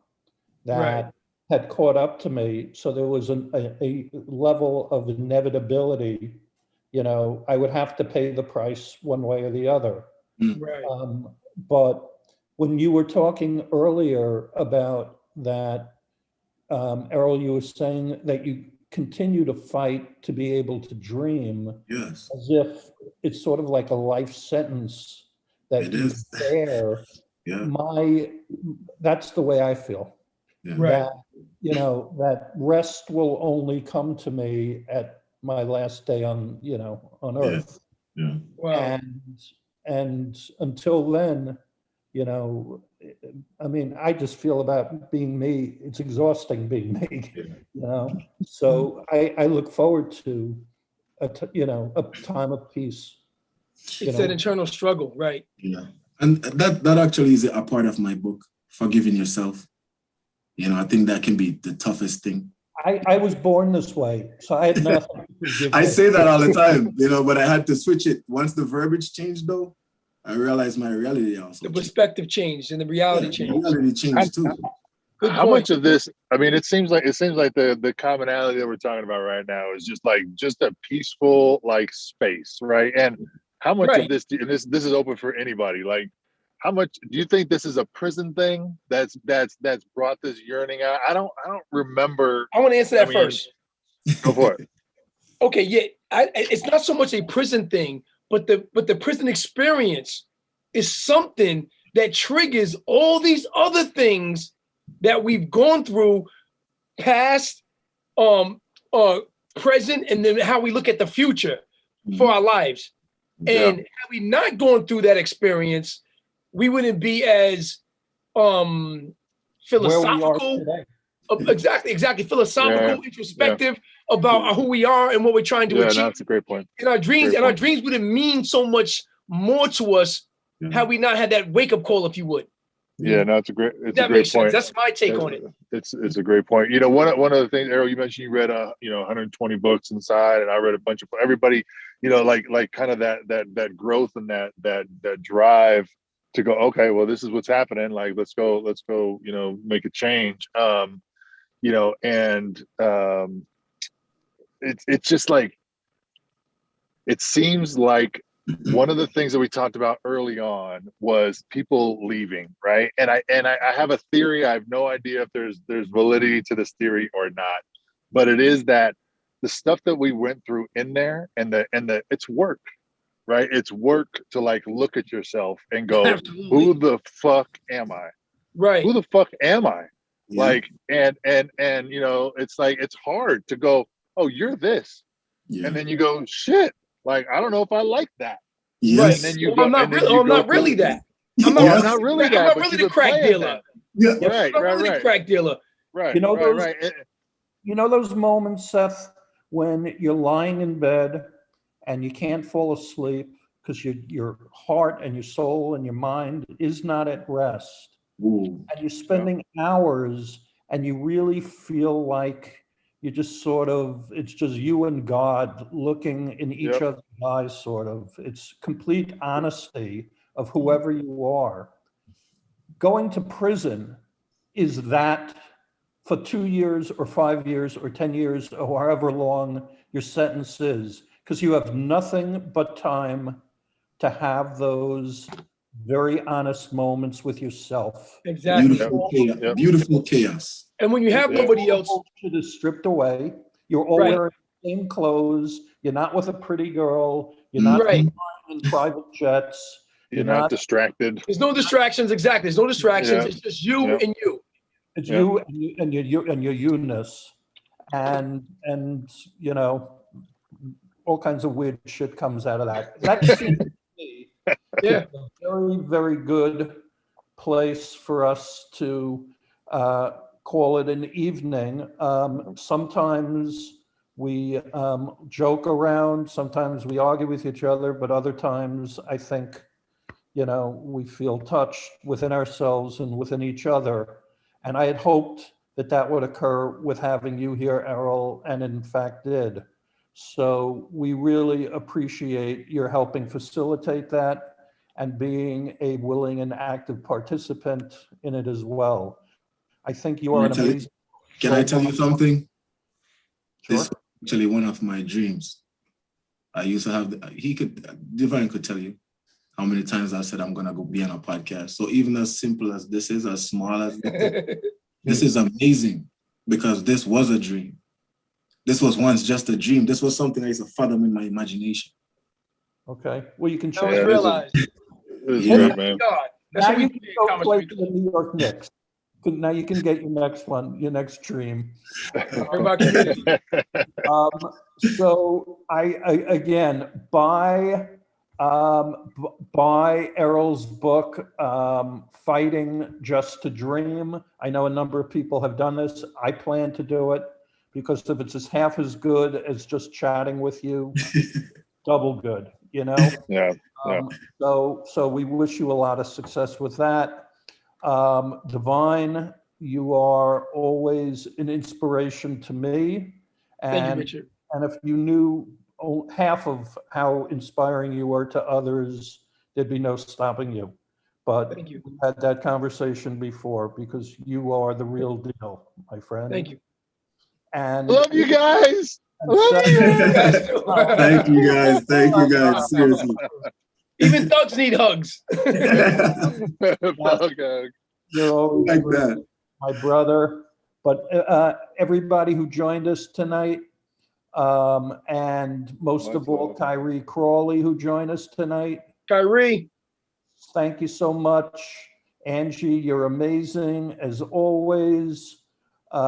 that had caught up to me. So there was a level of inevitability, you know, I would have to pay the price one way or the other. Right. But when you were talking earlier about that, Errol, you were saying that you continue to fight to be able to dream, Yes, as if it's sort of like a life sentence that it you is. bear. Yeah. That's the way I feel. Yeah. Right. That, you know, that rest will only come to me at my last day on, you know, on Yeah. earth. Yeah. Wow. And until then, you know, I mean, I just feel about being me, it's exhausting being me, Yeah. you know? So I look forward to a time of peace. It's that internal struggle, right? Yeah. And that actually is a part of my book, Forgiving Yourself. You know, I think that can be the toughest thing. I was born this way, so I had nothing to forgive I me. say that all the time, but I had to switch it. Once the verbiage changed, though, I realized my reality also The changed. perspective changed and the reality Yeah, changed. the reality changed too. Good How point. much of this? I mean, it seems like the commonality that we're talking about right now is just a peaceful space, right? And how much Right. of this? And this is open for anybody. Like, how much do you think this is a prison thing that's brought this yearning out? I don't remember. I want to answer that first. Go for it. Okay, yeah, it's not so much a prison thing, but the prison experience is something that triggers all these other things that we've gone through, past, present, and then how we look at the future for our lives. And had we not gone through that experience, we wouldn't be as philosophical. Exactly. Philosophical, introspective about who we are and what we're trying to achieve. No, that's a great point. And our dreams, our dreams wouldn't mean so much more to us had we not had that wake-up call, if you would. Yeah, no, it's a great Makes point. Sense. That's my take on it. It's a great point. One of the things, Errol, you mentioned you read 120 books inside, and I read a bunch of everybody, like kind of that growth and that drive to go, okay, well, this is what's happening. Like, let's go, make a change. It's just like, it seems like one of the things that we talked about early on was people leaving, right? And I have a theory. I have no idea if there's validity to this theory or not, but it is that the stuff that we went through in there and the it's work, right? It's work to look at yourself and go, Absolutely. Who the fuck am I? Right. Who the fuck am I? Yeah. And it's it's hard to go, oh, you're this. Yeah. And then you go, shit. I don't know if I like that. Yes. Right. And then you go, I'm not really that. I'm not not really that. I'm not but really you've the been crack playing dealer. that. Yeah. Right. I'm not really the crack dealer. Right. You know those- right. You know those moments, Seth, when you're lying in bed and you can't fall asleep because your heart and your soul and your mind is not at rest, Ooh. and you're spending hours and you really feel like you just it's just you and God looking in each other's eyes, sort of. It's complete honesty of whoever you are. Going to prison is that for 2 years or 5 years or 10 years or however long your sentence is, because you have nothing but time to have those very honest moments with yourself. Exactly. Beautiful chaos. Beautiful chaos. And when you have nobody else, Bullshit is stripped away. You're all wearing the same clothes. You're not with a pretty girl. You're not flying in private jets. You're not distracted. There's no distractions. Exactly. There's no distractions. Yeah. It's just you and you. It's you and your you-ness, and all kinds of weird shit comes out of that. That seems to me a very, very good place for us to call it an evening. Sometimes we joke around, sometimes we argue with each other, but other times I think, we feel touched within ourselves and within each other. And I had hoped that would occur with having you here, Errol, and in fact did. So we really appreciate your helping facilitate that and being a willing and active participant in it as well. I think you are an amazing. Can I tell you something? Sure. This is actually one of my dreams. I used to have, Divine could tell you how many times I said I'm going to go be on a podcast. So even as simple as this is, as small as this is amazing, because this was a dream. This was once just a dream. This was something I used to fathom in my imagination. Okay. Well, you can I was realized. It was great, man. Now you can go play for the New York Knicks. Now you can get your next one, your next dream. So I again buy Errol's book, Fighting Just to Dream. I know a number of people have done this. I plan to do it because if it's half as good as just chatting with you, double good, Yeah. So we wish you a lot of success with that. Divine, You are always an inspiration to me. Thank you, And, Richard. and if you knew half of how inspiring you were to others, there'd be no stopping you. But Thank you. we had that conversation before because you are the real deal, my friend. Thank you. And I love you guys. I love you guys. Thank you guys. Thank you guys. Seriously. Even thugs need hugs. Okay. You're always Like that. my brother. But everybody who joined us tonight, and most of all, Kyrie Crawley, who joined us tonight. Kyrie. Thank you so much. Angie, you're amazing as always. You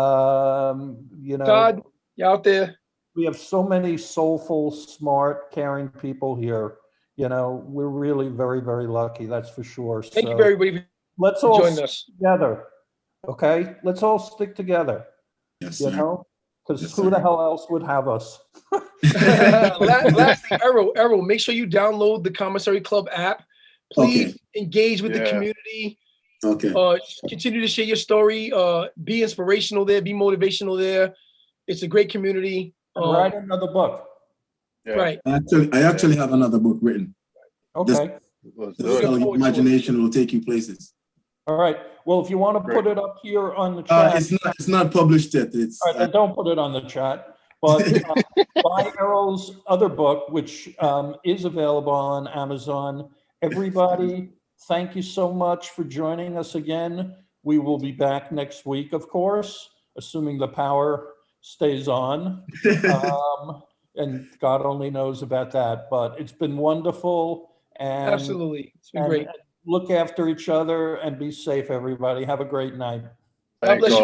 know, Todd, you out there? we have so many soulful, smart, caring people here. You know, we're really very, very lucky. That's for sure. Thank you, everybody, let's for all joining stick us. together. Okay, let's all stick together. Yes, You sir. know, because Yes, who sir. the hell else would have us? Lastly, Errol, make sure you download the Commissary Club app. Please engage with the community. Okay. Continue to share your story. Be inspirational there. Be motivational there. It's a great community. Write another book. Yeah. Right. I actually have another book written. Okay. Let's The do it. spell imagination will take you places. All right. Well, if you want to Great. put it up here on the chat. It's not published yet. It's All right, then don't put it on the chat. But buy Errol's other book, which is available on Amazon. Everybody, thank you so much for joining us again. We will be back next week, of course, assuming the power stays on. And God only knows about that. But it's been wonderful. And, Absolutely. It's been great. Look after each other and be safe, everybody. Have a great night. God bless you.